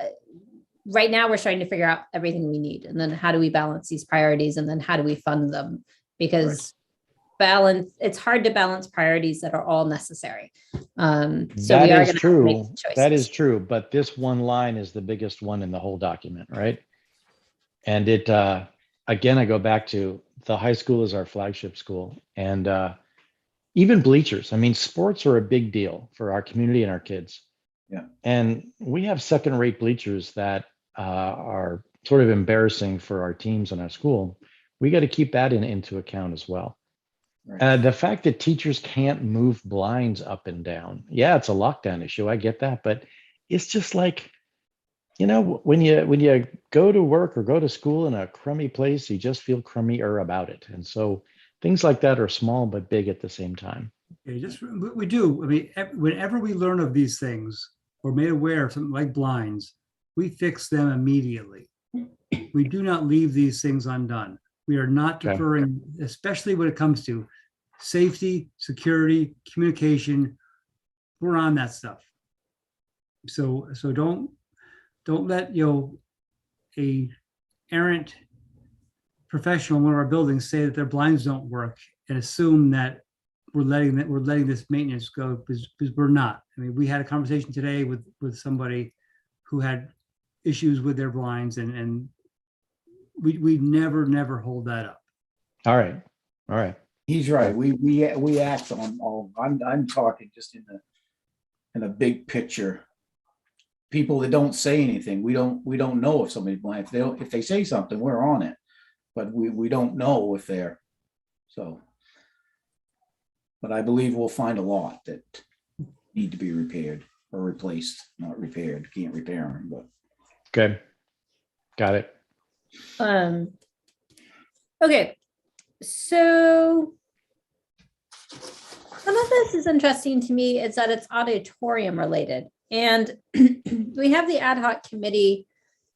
Right now we're trying to figure out everything we need, and then how do we balance these priorities, and then how do we fund them? Because it's hard to balance priorities that are all necessary. So
that
we are
is
going to
true.
make some choices.
That is true. But this one line is the biggest one in the whole document, right? And it, again, I go back to the high school is our flagship school, and even bleachers. I mean, sports are a big deal for our community and our kids.
Yeah.
And we have second-rate bleachers that are sort of embarrassing for our teams and our school. We got to keep that into account as well.
Right.
The fact that teachers can't move blinds up and down. Yeah, it's a lockdown issue. I get that, but it's just like, when you go to work or go to school in a crummy place, you just feel crummier about it. And so things like that are small but big at the same time.
Yeah, we do. I mean, whenever we learn of these things or made aware of something like blinds, we fix them immediately. We do not leave these things undone. We are not deferring, especially when it comes to safety, security, communication. We're on that stuff. So don't let a errant professional in one of our buildings say that their blinds don't work and assume that we're letting this maintenance go, because we're not. I mean, we had a conversation today with somebody who had issues with their blinds, and we never hold that up.
All right.
He's right. We act on all. I'm talking just in a big picture. People that don't say anything, we don't know if somebody's blind. If they say something, we're on it, but we don't know if they're so. But I believe we'll find a lot that need to be repaired or replaced, not repaired. Can't repair them, but.
Good. Got it.
Okay. So some of this is interesting to me is that it's auditorium related. And we have the ad hoc committee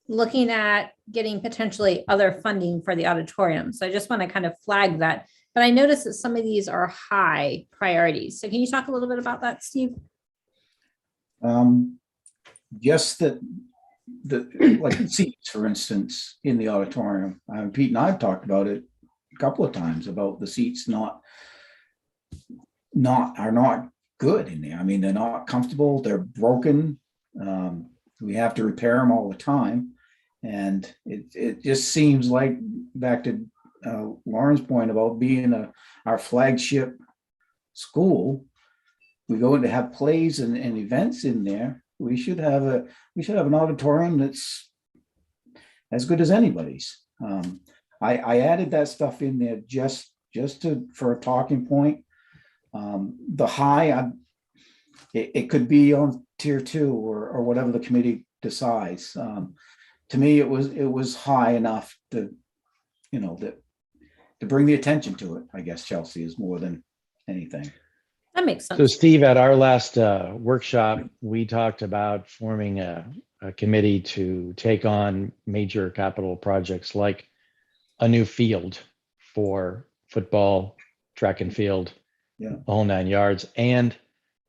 looking at getting potentially other funding for the auditorium. So I just want to kind of flag that. But I noticed that some of these are high priorities. So can you talk a little bit about that, Steve?
Just that like seats, for instance, in the auditorium. Pete and I've talked about it a couple of times about the seats are not good in there. I mean, they're not comfortable. They're broken. We have to repair them all the time, and it just seems like, back to Lauren's point about being our flagship school, we go in to have plays and events in there. we should have an auditorium that's as good as anybody's. I added that stuff in there just for a talking point. The high, it could be on tier 2 or whatever the committee decides. To me, it was high enough to, to bring the attention to it. I guess Chelsea is more than anything.
That makes
So
sense.
Steve, at our last workshop, we talked about forming a committee to take on major capital projects like a new field for football, track and field,
Yeah.
the whole 9 yards, and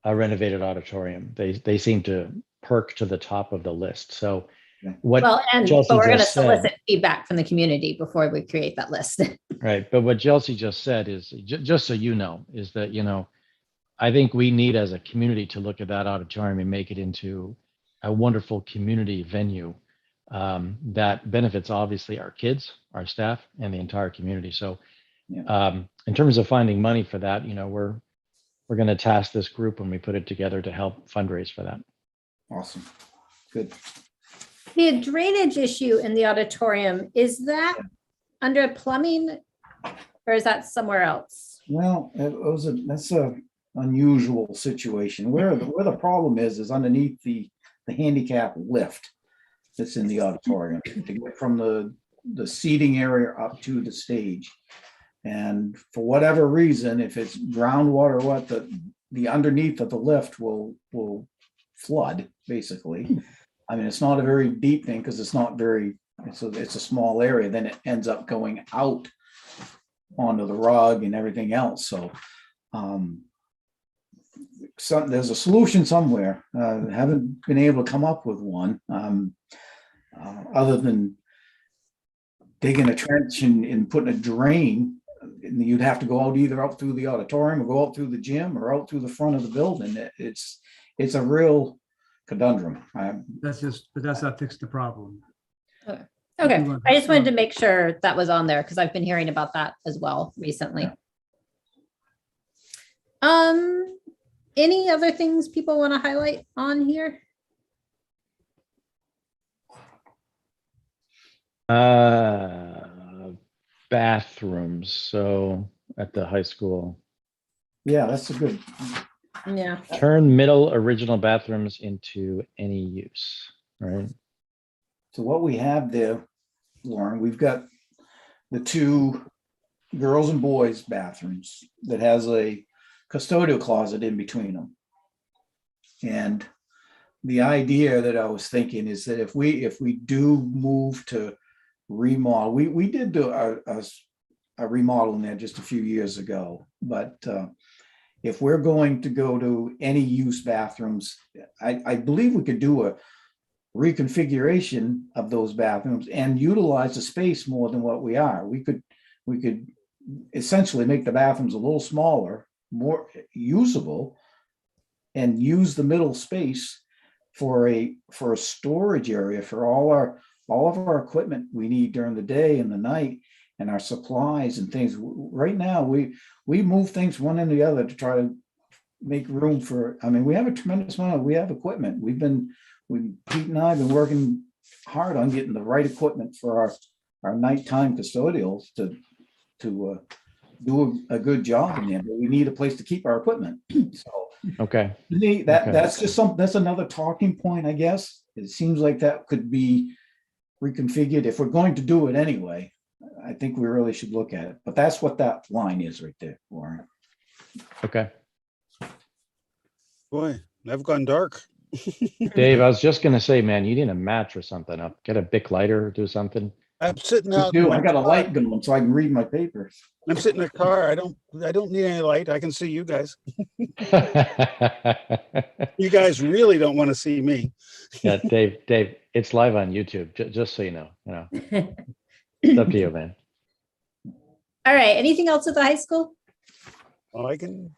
a renovated auditorium. They seem to perk to the top of the list. So what
But
Chelsea
we're going to
just said,
solicit feedback from the community before we create that list.
right? But what Chelsea just said is, just so you know, is that, I think we need as a community to look at that auditorium and make it into a wonderful community venue that benefits obviously our kids, our staff, and the entire community. So in terms of finding money for that, we're going to task this group when we put it together to help fundraise for that.
Awesome. Good.
The drainage issue in the auditorium, is that under plumbing or is that somewhere else?
Well, that's a unusual situation. Where the problem is underneath the handicap lift that's in the auditorium to get from the seating area up to the stage. And for whatever reason, if it's groundwater, the underneath of the lift will flood, basically. I mean, it's not a very deep thing because it's a small area. Then it ends up going out onto the rug and everything else. So there's a solution somewhere. Haven't been able to come up with one other than digging a trench and putting a drain. And you'd have to go out either out through the auditorium or go out through the gym or out through the front of the building. It's a real conundrum.
But that's not fixed the problem.
Okay, I just wanted to make sure that was on there because I've been hearing about that as well recently. Any other things people want to highlight on here?
Bathrooms. So at the high school,
Yeah, that's a good.
Yeah.
turn middle original bathrooms into any use, right?
So what we have there, Lauren, we've got the 2 girls and boys bathrooms that has a custodial closet in between them. And the idea that I was thinking is that if we do move to remodel, we did do a remodel in there just a few years ago, but if we're going to go to any use bathrooms, I believe we could do a reconfiguration of those bathrooms and utilize the space more than what we are. We could essentially make the bathrooms a little smaller, more usable, and use the middle space for a storage area for all of our equipment we need during the day and the night and our supplies and things. Right now, we move things one and the other to try to make room for, I mean, we have a tremendous amount we have equipment. Pete and I have been working hard on getting the right equipment for our nighttime custodials to do a good job in there, but we need a place to keep our equipment. So
Okay.
that's another talking point, I guess. It seems like that could be reconfigured. If we're going to do it anyway, I think we really should look at it. But that's what that line is right there, Warren.
Okay.
Boy, I've gone dark.
Dave, I was just going to say, man, you need a match or something up. Get a Bic lighter or do something.
I'm sitting
I
out.
got a light going so I can read my papers.
I'm sitting in the car. I don't need any light. I can see you guys. You guys really don't want to see me.
Yeah, Dave, it's live on YouTube, just so you know, it's up to you, man.
All right. Anything else at the high school?
Oh, I can.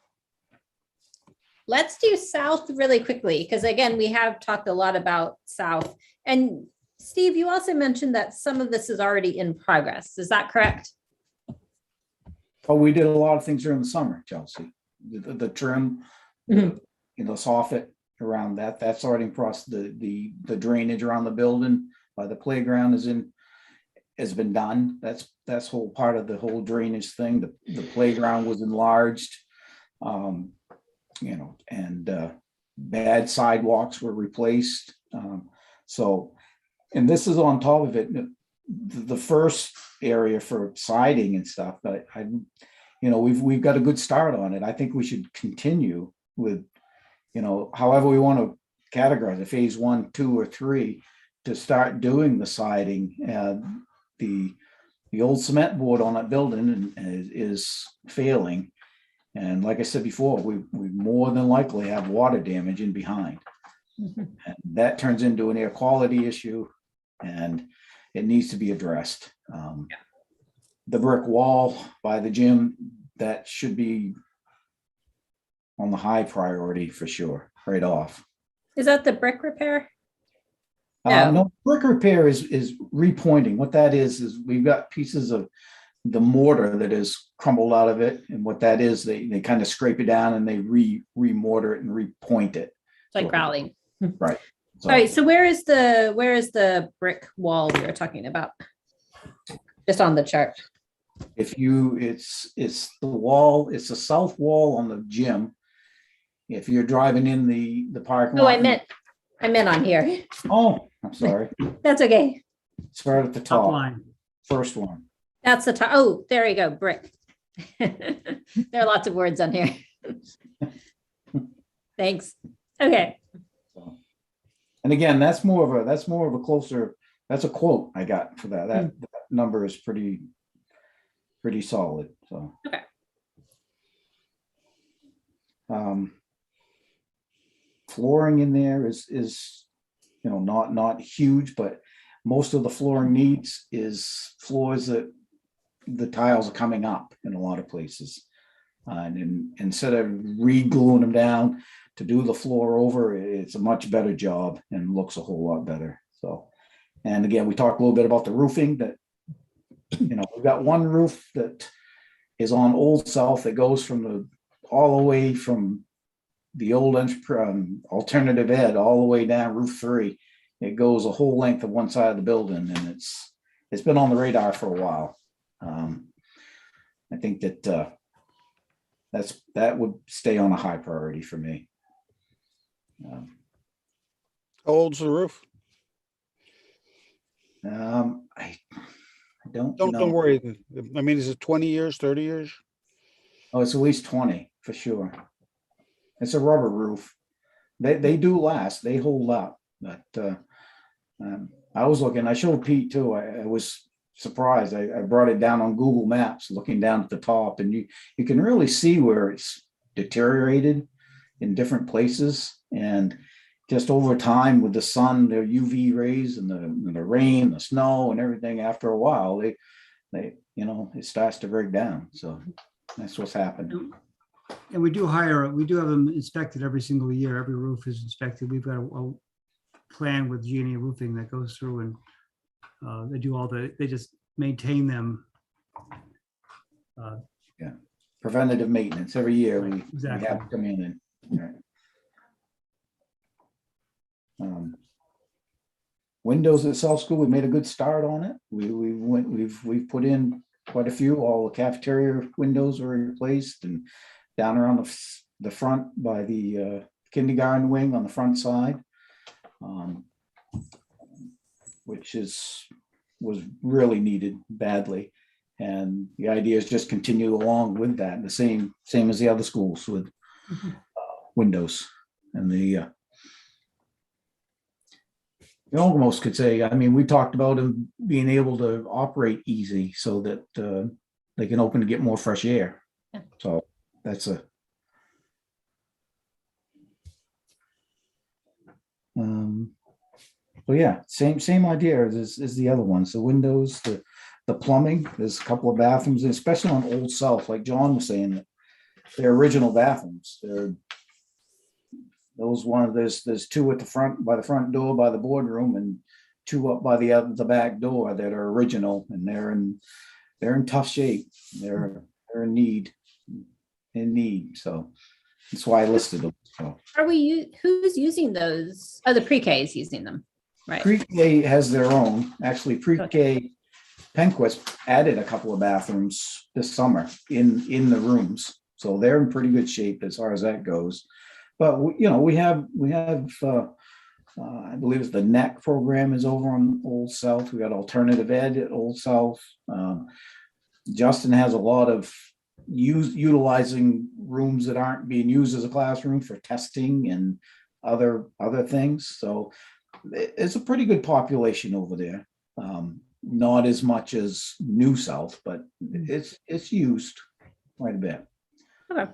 Let's do South really quickly, because again, we have talked a lot about South. And Steve, you also mentioned that some of this is already in progress. Is that correct?
Oh, we did a lot of things during the summer, Chelsea. The trim, the soffit, around that. That's already across the drainage around the building by the playground has been done. That's whole part of the whole drainage thing. The playground was enlarged. And bad sidewalks were replaced. So, and this is on top of it, the first area for siding and stuff, but we've got a good start on it. I think we should continue with, however we want to categorize it, phase 1, 2, or 3, to start doing the siding. The old cement board on that building is failing. And like I said before, we more than likely have water damage in behind. And that turns into an air quality issue, and it needs to be addressed. The brick wall by the gym, that should be on the high priority for sure, right off.
Is that the brick repair? No.
No, brick repair is repointing. What that is we've got pieces of the mortar that is crumbled out of it, and what that is, they kind of scrape it down and they re-mortar it and repoint it.
It's like grouting.
Right.
All right. So where is the brick wall we were talking about? Just on the chart.
It's the wall, it's the south wall on the gym. If you're driving in the parking
Oh,
lot.
I meant on here.
Oh, I'm sorry.
That's okay.
Start at the
Top
top,
line.
first one.
That's the top. Oh, there you go. Brick. There are lots of words on here. Thanks. Okay.
And again, that's more of a closer, that's a quote I got for that. That number is pretty solid. So.
Okay.
Flooring in there is not huge, but most of the flooring needs is floors that the tiles are coming up in a lot of places. And instead of re-gluing them down to do the floor over, it's a much better job and looks a whole lot better. So, and again, we talked a little bit about the roofing, that we've got one roof that is on Old South that goes all the way from the old alternative ed all the way down roof 3. It goes a whole length of one side of the building, and it's been on the radar for a while. I think that that would stay on a high priority for me.
How old's the roof?
I don't
Don't worry. I mean, is it 20 years, 30 years?
Oh, it's at least 20 for sure. It's a rubber roof. They do last. They hold up. But I was looking. I showed Pete too. I was surprised. I brought it down on Google Maps, looking down at the top, and you can really see where it's deteriorated in different places. And just over time, with the sun, the UV rays, and the rain, the snow, and everything, after a while, they it starts to break down. So that's what's happened.
And we do have them inspected every single year. Every roof is inspected. We've got a plan with G&E Roofing that goes through, and they just maintain them.
Preventative maintenance every year.
Right,
We
exactly.
have to come in and Windows at South School, we made a good start on it. We've put in quite a few. All the cafeteria windows are replaced, and down around the front by the kindergarten wing on the front side, which was really needed badly. And the idea is just continue along with that, the same as the other schools with windows. And you almost could say, I mean, we talked about them being able to operate easy so that they can open to get more fresh air.
Yeah.
So that's so yeah, same idea as the other ones. The windows, the plumbing. There's a couple of bathrooms, especially on Old South, like John was saying, they're original bathrooms. There's two at the front, by the front door by the boardroom, and two up by the back door that are original, and they're in tough shape. They're in need. So That's why I listed them. So
Who's using those? Oh, the pre-K is using them, right?
pre-K has their own. Actually, pre-K, Penquist added a couple of bathrooms this summer in the rooms. So they're in pretty good shape as far as that goes. But we have I believe it's the NEC program is over on Old South. We got alternative ed at Old South. Justin has a lot of utilizing rooms that aren't being used as a classroom for testing and other things. So it's a pretty good population over there. Not as much as New South, but it's used quite a bit.
Okay.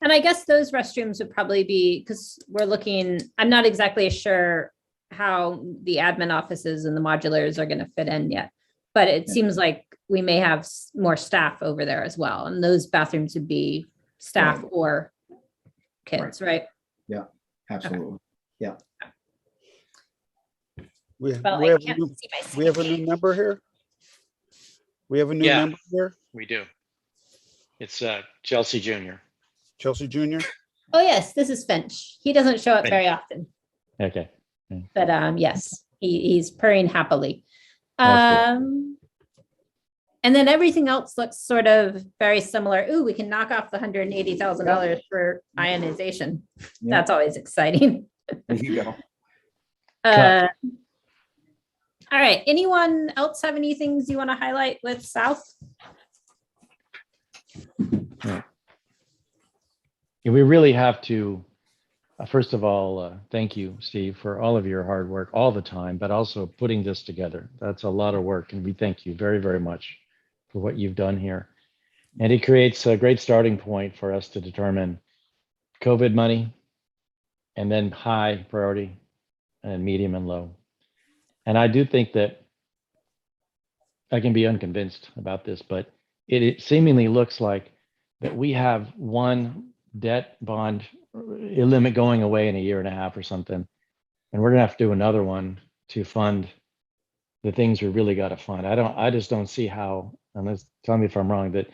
And I guess those restrooms would probably be, because we're looking, I'm not exactly sure how the admin offices and the modulars are going to fit in yet, but it seems like we may have more staff over there as well. And those bathrooms would be staff or kids, right?
Yeah, absolutely. Yeah.
We
Well,
we
I
have a
can't
new-
see my
we have a
screen.
new member here. We have a new
Yeah.
member here,
We do. It's Chelsea Junior.
Chelsea Junior.
Oh, yes, this is Finch. He doesn't show up very often,
Okay.
but yes, he's purring happily.
That's
And then everything else looks sort of very similar. Ooh, we can knock off the $180,000 for ionization.
Yeah.
That's always exciting.
There you go.
All right. Anyone else have any things you want to highlight with South?
We really have to, first of all, thank you, Steve, for all of your hard work all the time, but also putting this together. That's a lot of work, and we thank you very, very much for what you've done here. And it creates a great starting point for us to determine COVID money, and then high priority, and medium and low. And I do think that I can be unconvinced about this, but it seemingly looks like that we have one debt bond limit going away in a year and a half or something. And we're gonna have to do another one to fund the things we really got to fund. I just don't see how, unless, tell me if I'm wrong, that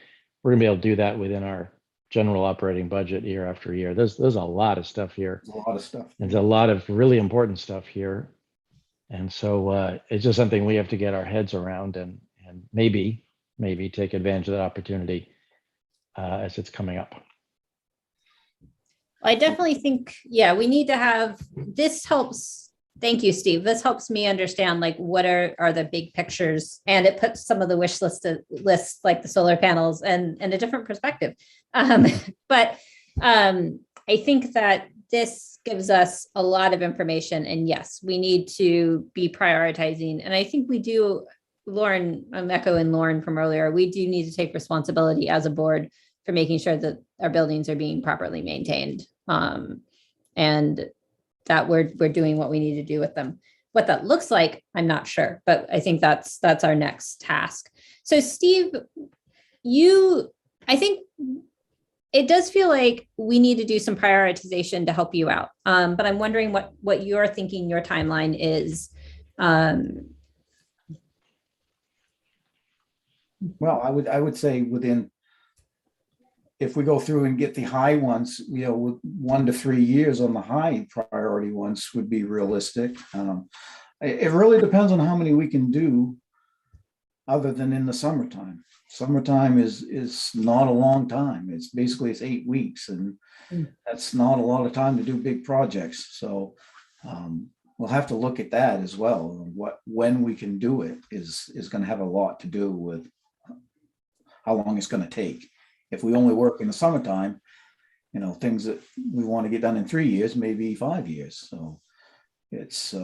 we're gonna be able to do that within our general operating budget year after year. There's a lot of stuff here.
There's a lot of stuff.
There's a lot of really important stuff here. And so it's just something we have to get our heads around and maybe take advantage of that opportunity as it's coming up.
I definitely think, yeah, we need to have, this helps. Thank you, Steve. This helps me understand like what are the big pictures, and it puts some of the wish lists like the solar panels and a different perspective. But I think that this gives us a lot of information, and yes, we need to be prioritizing. And I think we do, Lauren, I'm echoing Lauren from earlier, we do need to take responsibility as a board for making sure that our buildings are being properly maintained. And that we're doing what we need to do with them. What that looks like, I'm not sure, but I think that's our next task. So Steve, I think it does feel like we need to do some prioritization to help you out. But I'm wondering what you're thinking your timeline is.
Well, I would say within, if we go through and get the high ones, with 1 to 3 years on the high priority ones would be realistic. It really depends on how many we can do other than in the summertime. Summertime is not a long time. It's 8 weeks, and that's not a lot of time to do big projects. So we'll have to look at that as well. When we can do it is going to have a lot to do with how long it's going to take. If we only work in the summertime, things that we want to get done in 3 years, maybe 5 years. So it's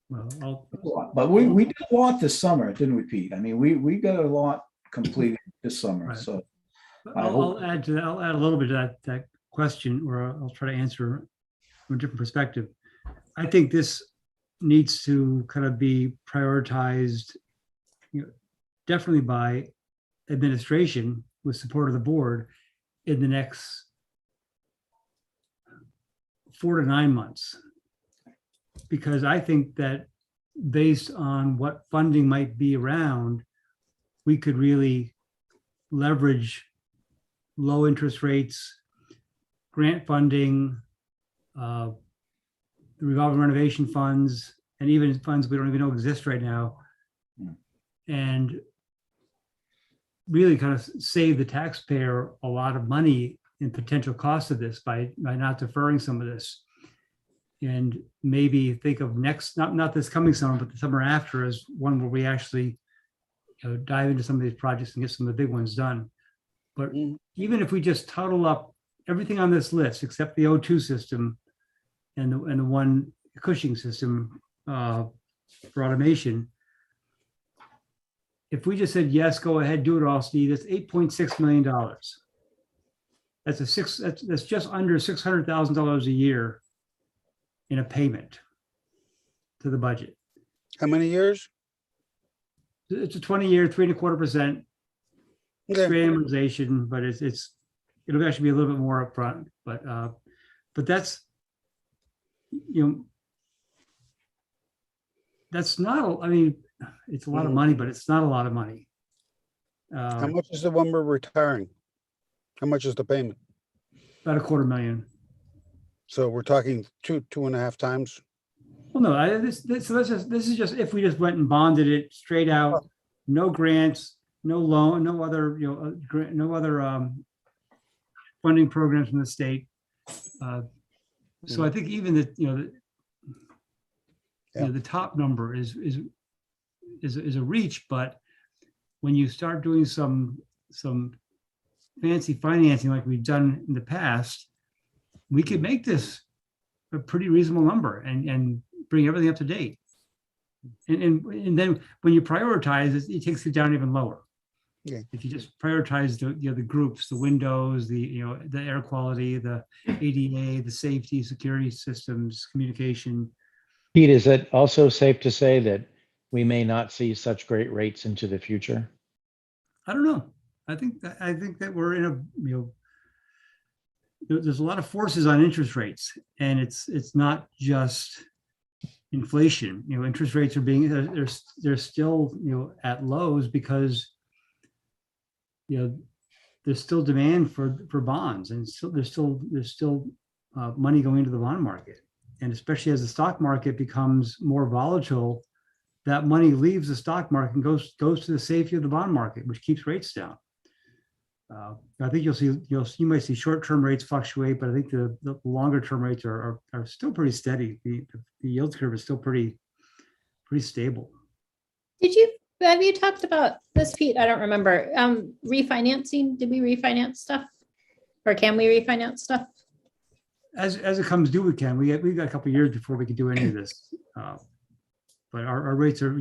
Well,
but we did a lot this summer, didn't we, Pete? I mean, we got a lot completed this summer.
Right.
So
I'll add a little bit to that question, or I'll try to answer from a different perspective. I think this needs to kind of be prioritized, definitely by administration with support of the board in the next 4 to 9 months. Because I think that based on what funding might be around, we could really leverage low interest rates grant funding, the revolving renovation funds, and even funds we don't even know exist right now. And really kind of save the taxpayer a lot of money in potential costs of this by not deferring some of this. And maybe think of next, not this coming summer, but the summer after as one where we actually dive into some of these projects and get some of the big ones done. But even if we just total up everything on this list except the O2 system and the one Cushing system for automation, if we just said yes, go ahead, do it all, Steve, that's $8.6 million. That's just under $600,000 a year in a payment to the budget.
How many years?
It's a 20-year, 3.25%
Okay.
straight amortization, but it'll actually be a little bit more upfront. But that's, that's not, I mean, it's a lot of money, but it's not a lot of money.
How much is the one we're retiring? How much is the payment?
About $250,000.
So we're talking 2.5 times.
Well, no, this is just if we just went and bonded it straight out, no grants, no loan, no other, no other funding programs from the state. So I think even the, the top number is a reach, but when you start doing some fancy financing like we've done in the past, we could make this a pretty reasonable number and bring everything up to date. And then when you prioritize, it takes it down even lower.
Yeah.
If you just prioritize the groups, the windows, the air quality, the ADA, the safety, security systems, communication.
Pete, is it also safe to say that we may not see such great rates into the future?
I don't know. I think that we're in a, there's a lot of forces on interest rates, and it's not just inflation. Interest rates are being, they're still, at lows because, there's still demand for bonds, and there's still money going into the bond market. And especially as the stock market becomes more volatile, that money leaves the stock market and goes to the safety of the bond market, which keeps rates down. I think you might see short-term rates fluctuate, but I think the longer-term rates are still pretty steady. The yield curve is still pretty stable.
Have you talked about this, Pete? I don't remember. Refinancing, did we refinance stuff? Or can we refinance stuff?
As it comes due, we can. We've got a couple of years before we can do any of this. But our rates are,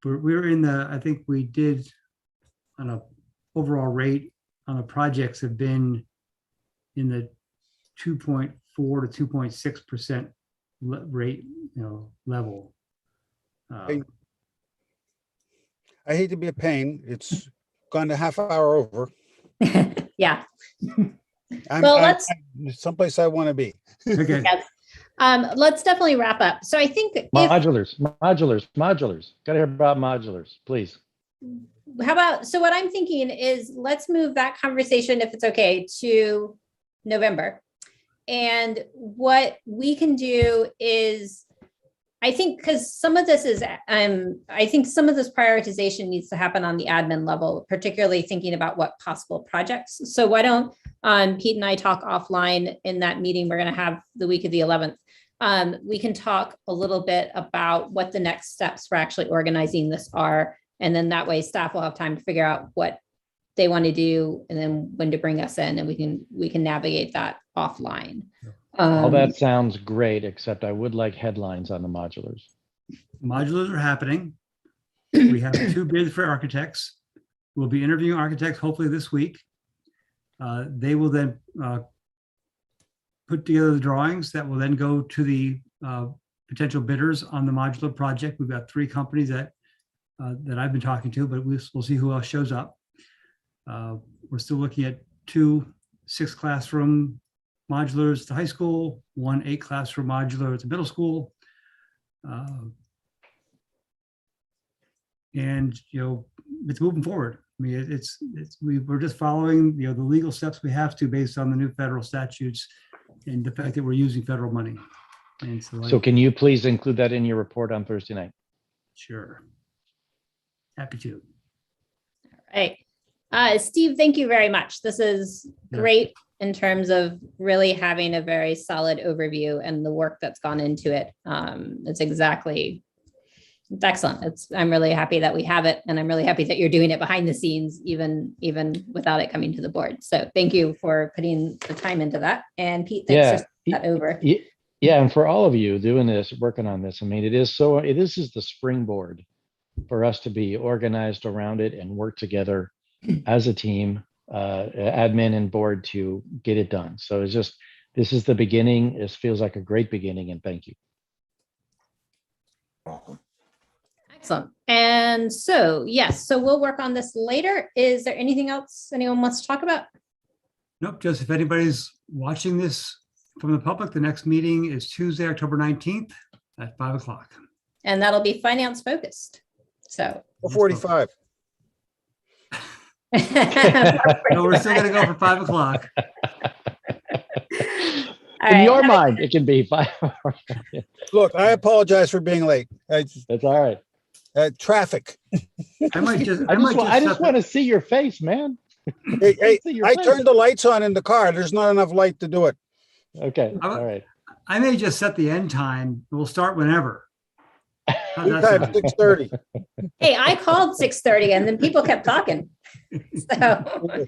we're in the, I think we did on a overall rate on the projects have been in the 2.4 to 2.6% rate, level.
I hate to be a pain. It's gone to half hour over.
Yeah.
I'm someplace I want to be.
Okay.
Yes. Let's definitely wrap up. So I think
Modulars. Got to hear about modulars, please.
how about, so what I'm thinking is let's move that conversation, if it's okay, to November. And what we can do is, I think, because some of this is, I think some of this prioritization needs to happen on the admin level, particularly thinking about what possible projects. So why don't Pete and I talk offline in that meeting we're going to have the week of the 11th. We can talk a little bit about what the next steps for actually organizing this are. And then that way staff will have time to figure out what they want to do and then when to bring us in, and we can navigate that offline.
All that sounds great, except I would like headlines on the modulars.
Modulars are happening. We have 2 bids for architects. We'll be interviewing architects hopefully this week. They will then put together the drawings that will then go to the potential bidders on the modular project. We've got 3 companies that I've been talking to, but we'll see who else shows up. We're still looking at 2 6-classroom modulars at the high school, 1 8-classroom modular at the middle school. And it's moving forward. I mean, we're just following, the legal steps we have to based on the new federal statutes and the fact that we're using federal money. And
So can you please include that in your report on Thursday night?
Sure. Happy to.
Right. Steve, thank you very much. This is great in terms of really having a very solid overview and the work that's gone into it. It's excellent. I'm really happy that we have it, and I'm really happy that you're doing it behind the scenes, even without it coming to the board. So thank you for putting the time into that. And Pete, thanks for that over.
Yeah, and for all of you doing this, working on this, I mean, this is the springboard for us to be organized around it and work together as a team, admin and board, to get it done. So this is the beginning. It feels like a great beginning, and thank you.
Excellent. And so, yes, so we'll work on this later. Is there anything else anyone wants to talk about?
Nope, just if anybody's watching this from the public, the next meeting is Tuesday, October 19th at 5 o'clock.
And that'll be finance focused. So
45.
No, we're still gonna go for 5 o'clock.
In your mind, it can be 5 hours.
Look, I apologize for being late.
That's all right.
Traffic.
I just want to see your face, man.
Hey, I turned the lights on in the car. There's not enough light to do it.
Okay. All right.
I may just set the end time. We'll start whenever.
Good time, 6:30.
Hey, I called 6:30 and then people kept talking. So